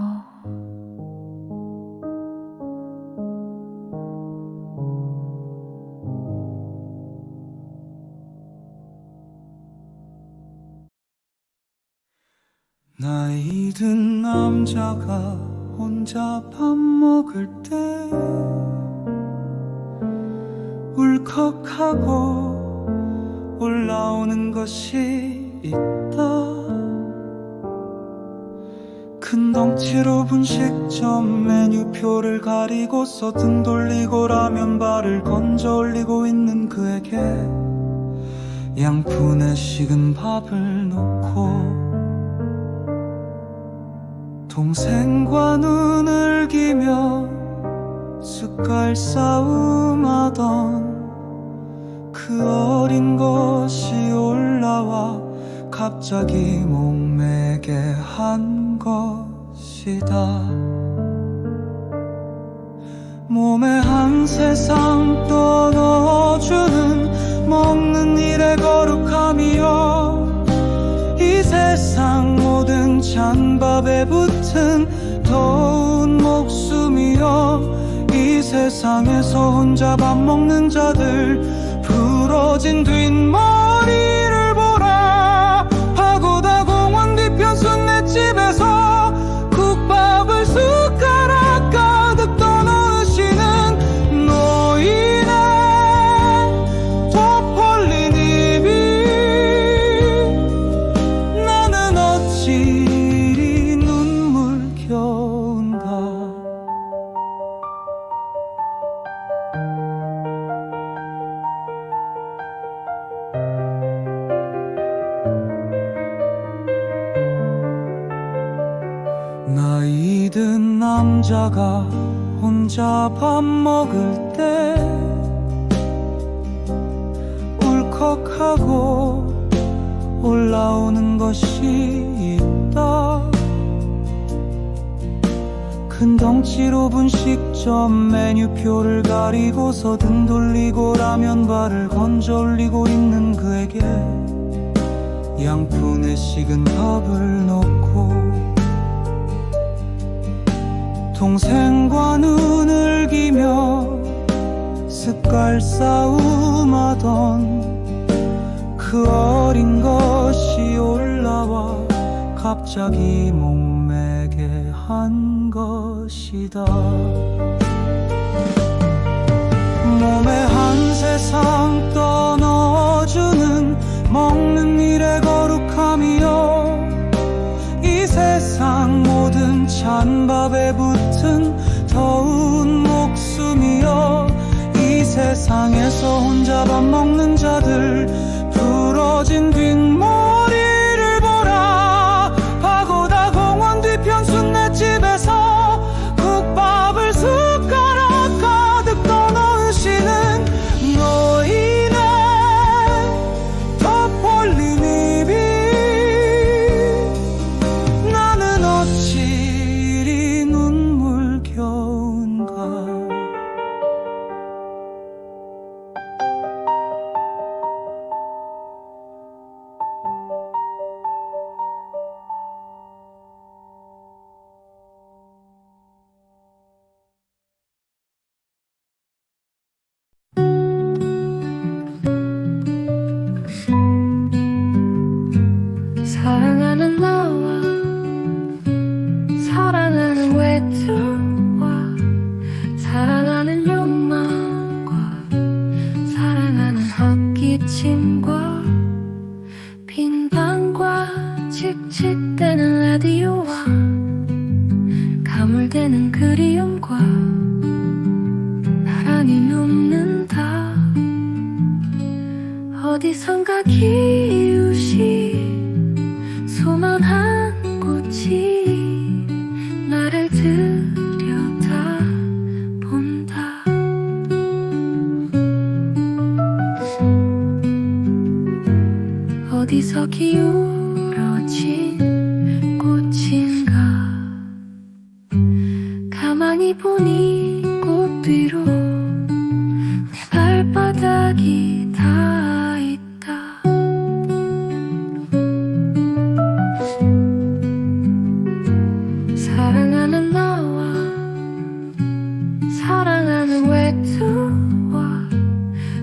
나이 든 남자가 혼자 밥 먹을 때 울컥하고 올라오는 것이 있다. 큰 덩치로 분식점 메뉴표를 가리고서 등 돌리고 라면 발을 건져 올리고 있는 그에게 양푼에 식은 밥을 놓고 동생과 눈을 기며 숟갈 싸움하던 그 어린 것이 올라와 갑자기 목매게 한 것이다. 세상 떠넣어주는 먹는 일에 거룩함이여 이 세상 모든 찬밥에 붙은 더운 목숨이여 이 세상에서 혼자 밥 먹는 자들 부러진 뒷머리를 보라 파고다 공원 뒤편 순댓집에서 국밥을 숟가락 가득 떠넣으시는 노인의 덮벌린 입이 나는 어찌 이리 눈물겨운가 나이 든 남자가 혼자 밥 먹을 때 울컥하고 올라오는 것이 있다 큰 덩치로 분식점 메뉴표를 가리고서 등 돌리고 라면 발을 건져 올리고 있는 그에게 양푼에 식은 밥을 넣고 동생과 눈을 기며 숟갈 싸움하던 그 어린 것이 올라와 갑자기 목매게 한 것이다 몸에 한 세상 떠넣어주는 먹는 일에 거룩함이여 이 세상 모든 찬밥에 붙은 더운 목숨이여 이 세상에서 혼자 밥 먹는 자들 부러진 뒷머리를 보라 파고다 공원 뒤편 순댓집에서 국밥을 숟가락 가득 떠넣으시는 노인의 덮벌린 입이 나는 어찌 이리 눈물겨운가 사랑하는 나와 사랑하는 외투와 사랑하는 욕망과 사랑하는 헛기침과 빈 방과 칙칙대는 라디오와 가물대는 그리움과 나란히 눕는다 어디선가 기우시 소만한 꽃이 나를 들여다본다 어디서 기울어진 꽃인가 가만히 보니 꽃 뒤로 내 발바닥이 닿아 있다 사랑하는 나와 사랑하는 외투와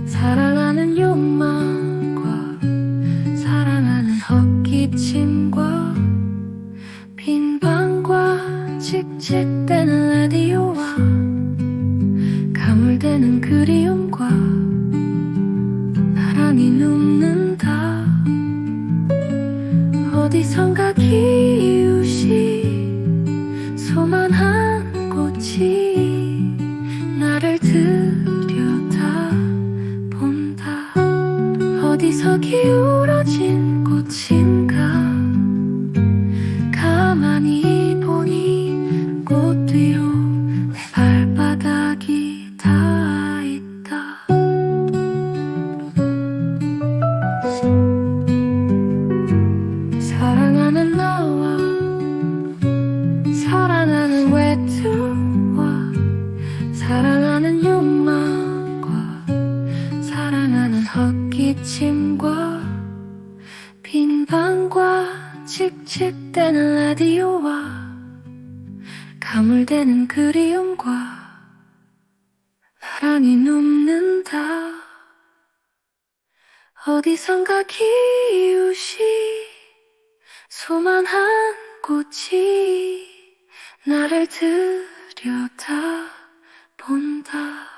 사랑하는 욕망과 사랑하는 헛기침과 빈 방과 칙칙대는 라디오와 가물대는 그리움과 나란히 기침과 빈 방과 칙칙대는 라디오와 가물대는 그리움과 사랑이 눕는다. 어디선가 기우시 소만한 꽃이 나를 들여다 본다.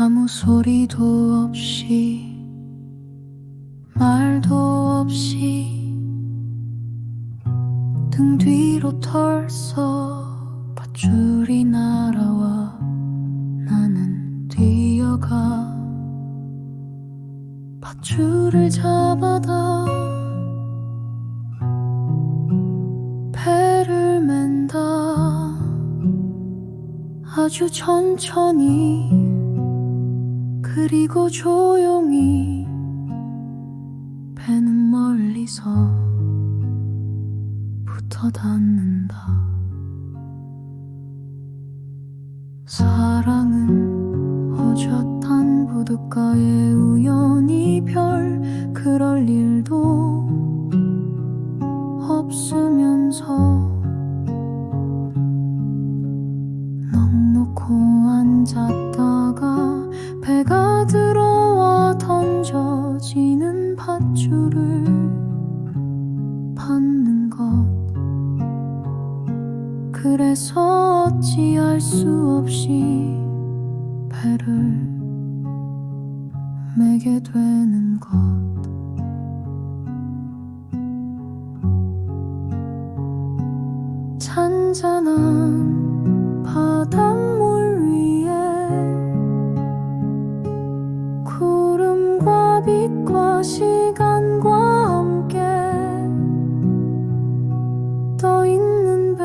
아무 소리도 없이 말도 없이 등 뒤로 털썩 밧줄이 날아와 나는 뛰어가 밧줄을 잡아다 배를 맨다 아주 천천히 그리고 조용히 배는 멀리서 붙어 닿는다. 사랑은 허젓한 부둣가에 우연히 별 그럴 일도 없으면서 넋 놓고 앉았다가 배가 들어와 던져지는 밧줄을 받는 것 그래서 어찌할 수 없이 배를 매게 되는 것 잔잔한 바닷물 위에 구름과 빛과 시간과 함께 떠 있는 배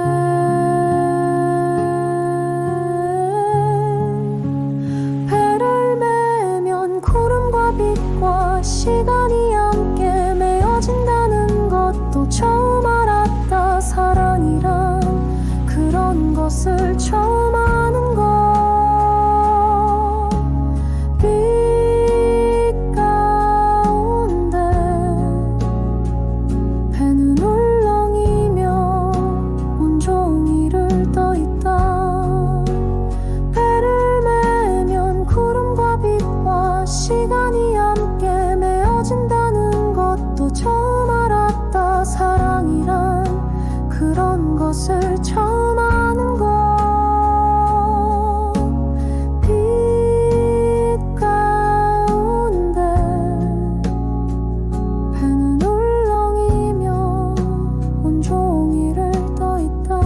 배를 매면 구름과 빛과 시간이 함께 메어진다는 것도 처음 알았다. 사랑이란 그런 것을 처음 아는 것 배는 울렁이며 온종일을 떠있다. 배를 매면 구름과 빛과 시간이 함께 메어진다는 것도 처음 알았다. 사랑이란 그런 것을 처음 아는 것 빛 가운데 배는 울렁이며 온종일을 떠있다.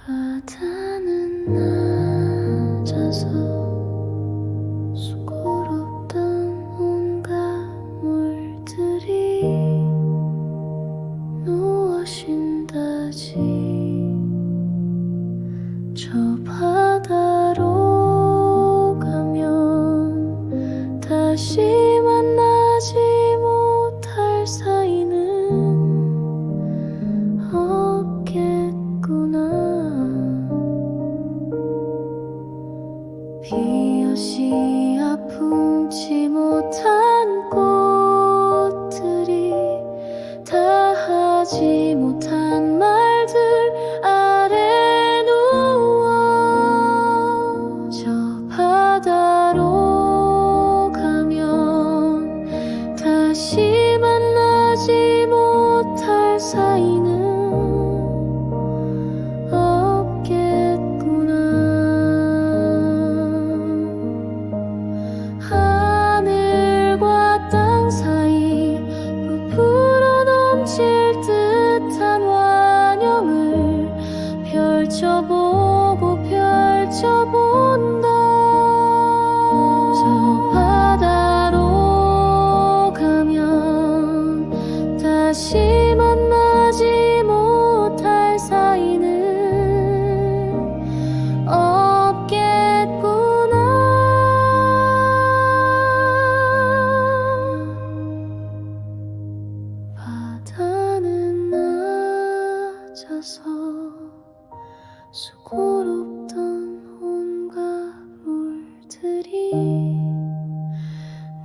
바다는 낮아서 수고롭던 온갖 물들이 누워 쉰다지. 저 바다로 가면 다시 만나지 못할 사이는 없겠구나. 피어시 아픔치 못한 꽃들이 다 하지 못한 말들 아래 누워 저 바다로 가면 다시 만나지 못할 사이는 하늘과 땅 사이 부풀어 넘칠 듯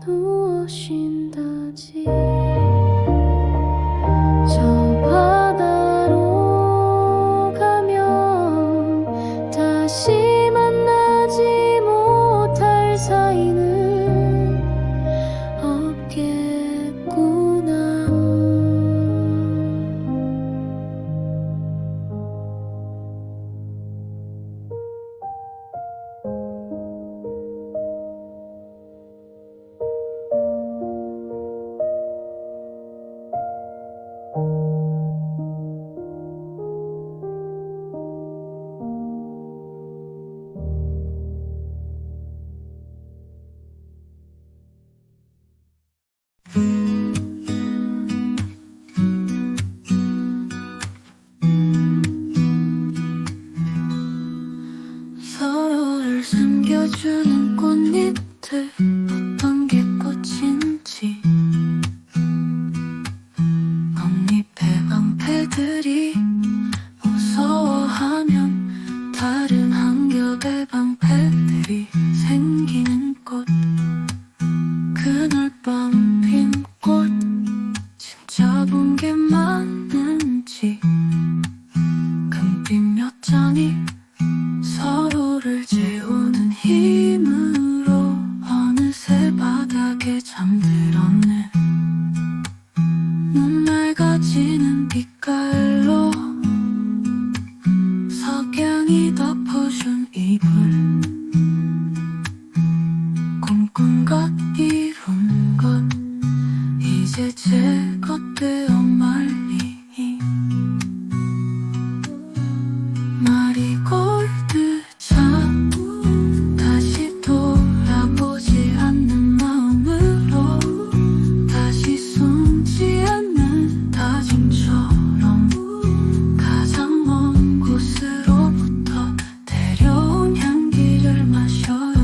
누워 쉰다지. 저 바다로 가면 다시 만나지 못할 사이는 없겠구나. 서로를 숨겨주는 꽃잎들, 어떤 게 꽃인지. 꽃잎의 방패들이 무서워하면 다른 한 겹의 방패들이 생기는 꽃. 그날 밤 핀 꽃 진짜 본 게 맞는지. 금빛 몇 장이 서로를 재우는 힘으로 어느새 바닥에 잠들었네. 눈 맑아지는 빛깔로 석양이 덮어준 이불. 꿈꾼 것 이룬 것 이제 제 것 되어 말리. 마리골드처럼 다시 돌아보지 않는 마음으로, 다시 숨지 않는 다짐처럼 가장 먼 곳으로부터 데려온 향기를 마셔요.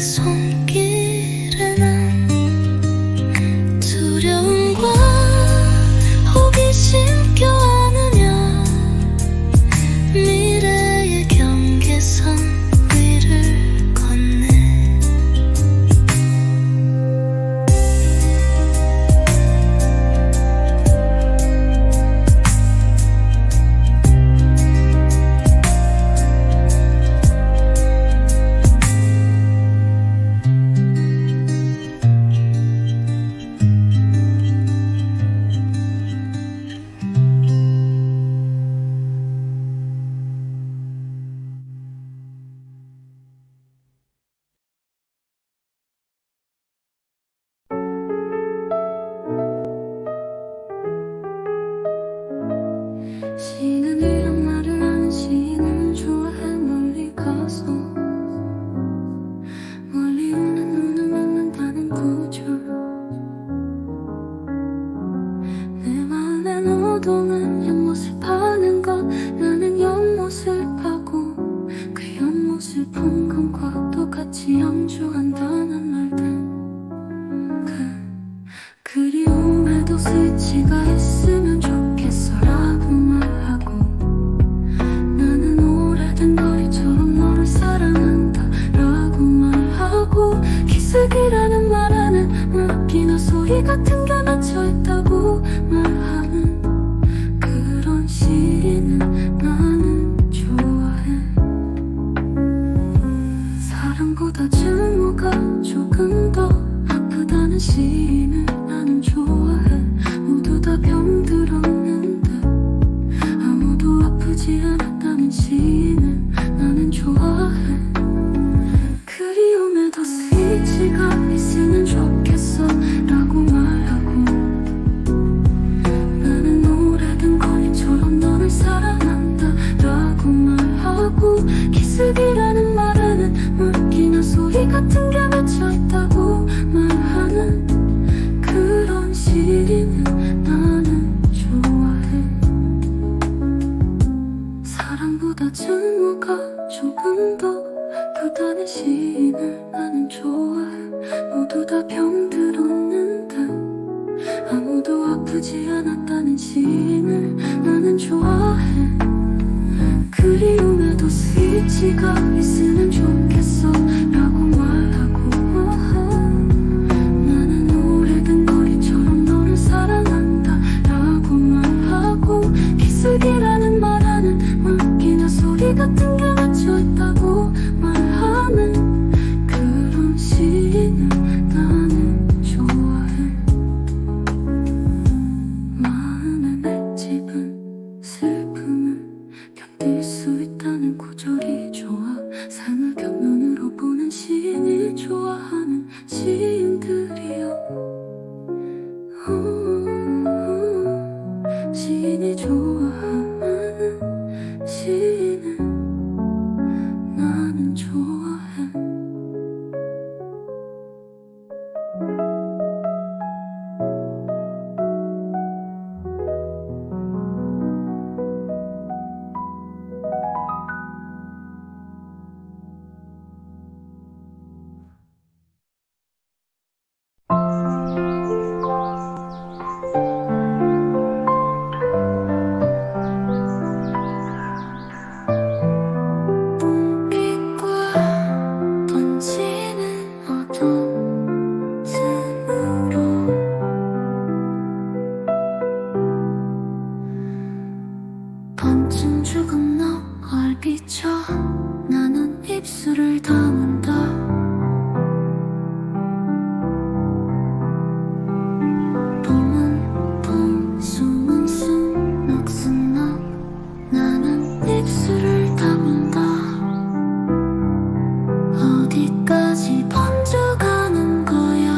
손길에는 두려움과 호기심 껴안으며 미래의 경계선 위를 걷네. 시인이란 말을 아는 시인을 좋아해. 멀리 가서 멀리 오는 눈을 믿는다는 구절. 내 마음에 너도는 연못을 파는 것. 나는 연못을 파고 그 연못을 풍경과 똑같이 양주한다는 말들. 그리움에도 스위치가 있으면 좋겠어라고 말하고 나는 오래된 거리처럼 너를 사랑한다 라고 말하고 기슭이라는 말에는 물기나 소리 같은 게 맺혀있다고 말하는 그런 시인을 나는 좋아해. 사랑보다 증오가 조금 더 아프다는 시인을 나는 좋아해. 모두 다 병들었는데 아무도 아프지 않았다는 시인을 나는 좋아해. 그리움에도 스위치가 있으면 좋겠어 라고 말하고 나는 오래된 거리처럼 너를 사랑한다 라고 말하고 기슭이라는 말에는 물기나 소리 같은 게 맺혀있다고 말하는 그런 시인을 나는 좋아해. 사랑보다 증오가 조금 더 아프다는 시인을 나는 좋아해. 모두 다 병들었는데 아무도 아프지 않았다는 시인을 나는 좋아해. 그리움에도 스위치가 있으면 좋겠어 라고 말하고 나는 오래된 거리처럼 너를 사랑한다 라고 말하고 기슭이라는 말에는 물기나 소리 같은 게 맺혀있다고 말하는 그런 시인을 나는 좋아해. 마음의 맷집은 슬픔을 견딜 수 있다는 구절이 좋아. 삶을 곁눈으로 보는 시인을 좋아하는 시인들이여. 시인이 좋아하는 시인을 나는 좋아해. 빛과 번지는 어둠 틈으로 번진 죽은 너를 비춰 나는 입술을 다문다. 봄은 봄, 숨은 숨, 넋은 넋. 나는 입술을 다문다. 어디까지 번져가는 거야?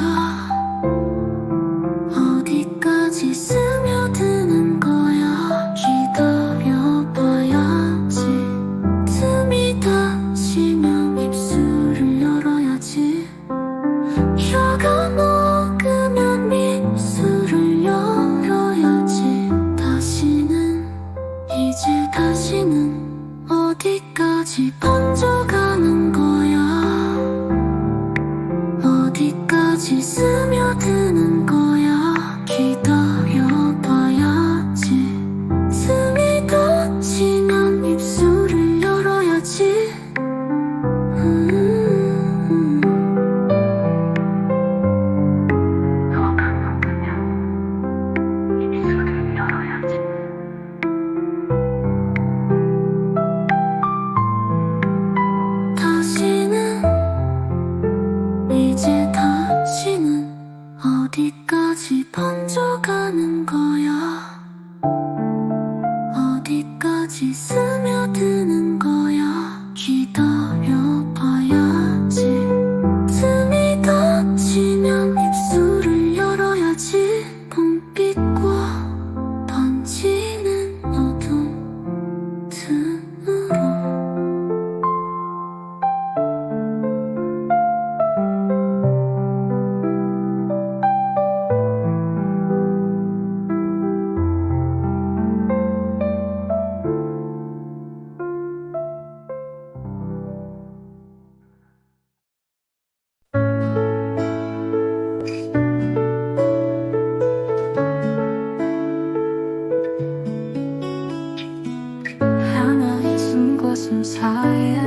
어디까지 스며드는 거야? 기다려봐야지. 틈이 닫히면 입술을 열어야지. 혀가 먹으면 입술을 열어야지. 다시는 이제 다시는 어디까지 번져가는 거야? 어디까지 스며드는 거야 기다려봐야지 숨이 닫히면 입술을 열어야지 너가 녹으면 입술을 열어야지. 다시는 이제 다시는 어디까지 번져가는 거야 어디까지 스며드는 거야 기다려봐야지 틈이 닫히면 입술을 열어야지 봄빛과 번지는 어둠 틈으로 하나의 숨과 숨 사이에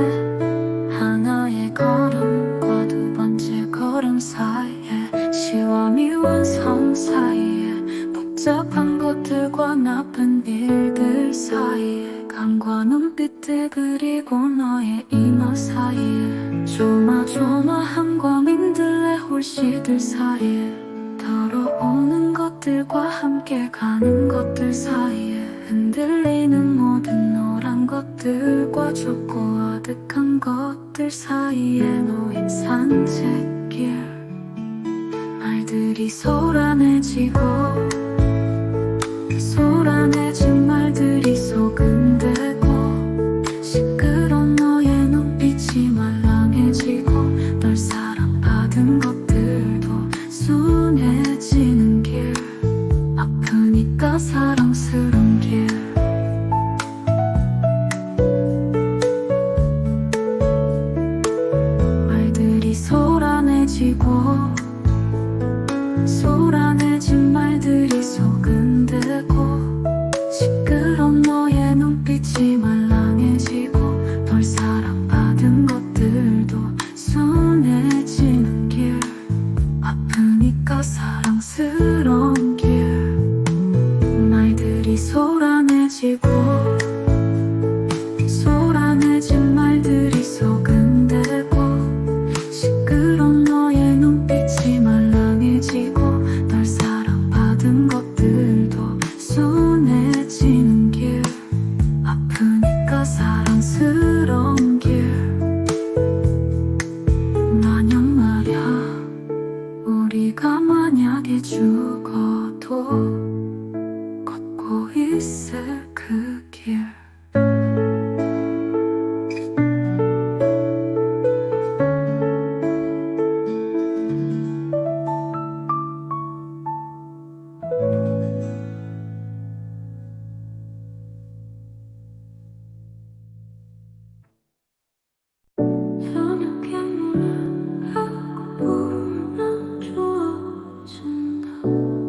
하나의 걸음과 두 번째 걸음 사이에 시와 미완성 사이에 복잡한 것들과 나쁜 일들 사이에 감과 눈빛들 그리고 너의 이마 사이에 조마조마함과 민들레 홀씨들 사이에 더러오는 것들과 함께 가는 것들 사이에 흔들리는 모든 노란 것들과 좁고 아득한 것들 사이에 놓인 산책길 말들이 쏟아내지고 쏟아내진 말들이 소근대고 시끄러운 너의 눈빛이 말랑해지고 널 사랑받은 것들도 순해지는 길 아프니까 사랑스러운 길 말들이 쏟아내지고 쏟아내진 말들이 소근대고 시끄러운 너의 눈빛이 말랑해지고 널 사랑받은 것들도 순해지는 길 아프니까 사랑스러운 길 말들이 쏟아내지고 쏟아내진 말들이 소근대고 시끄러운 너의 눈빛이 말랑해지고 널 사랑받은 것들도 순해지는 길 아프니까 사랑스러운 길 만약 말야 우리가 만약에 죽어도 걷고 있을 그 길 저녁에 노래하고 부르면 좋아진다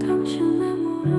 당신의 모래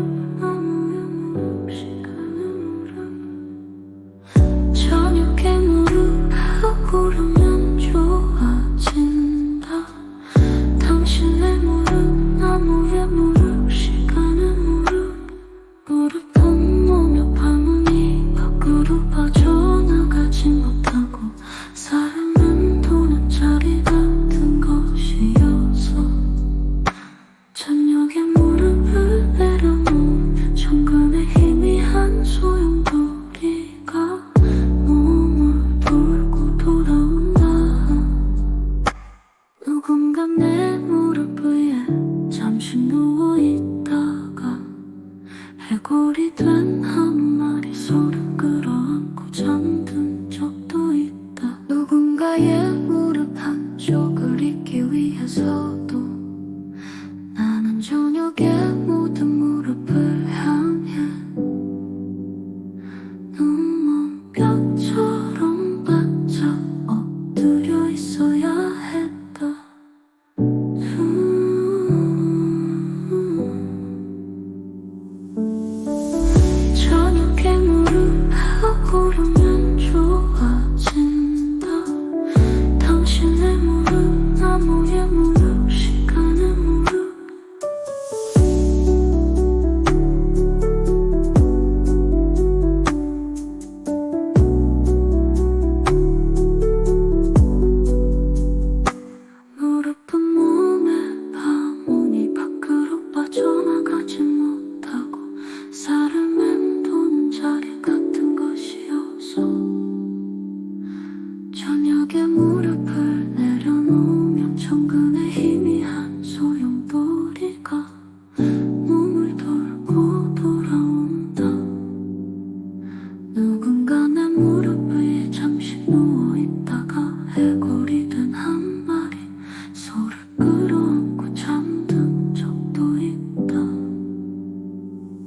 끌어안고 잠든 적도 있다.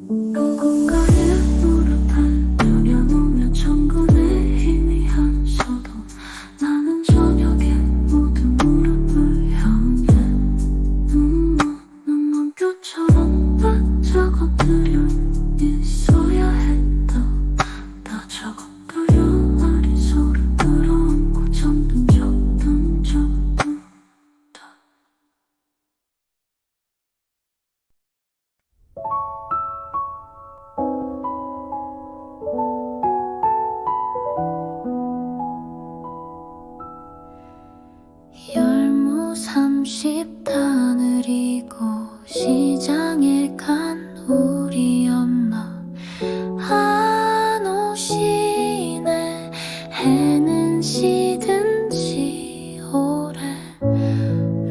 누군가의 무릎을 들여놓으며 천군의 힘이 한서도 나는 저녁에 모든 무릎을 향해 눈먼 교처럼 반짝 엎드려 있어야 했다. 나 작업하려 아리소를 끌어안고 잠든 적도 있다. 열무 30단을 이고 시장에 간 우리 엄마 안 오시네. 해는 시든 지 오래.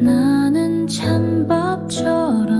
나는 찬밥처럼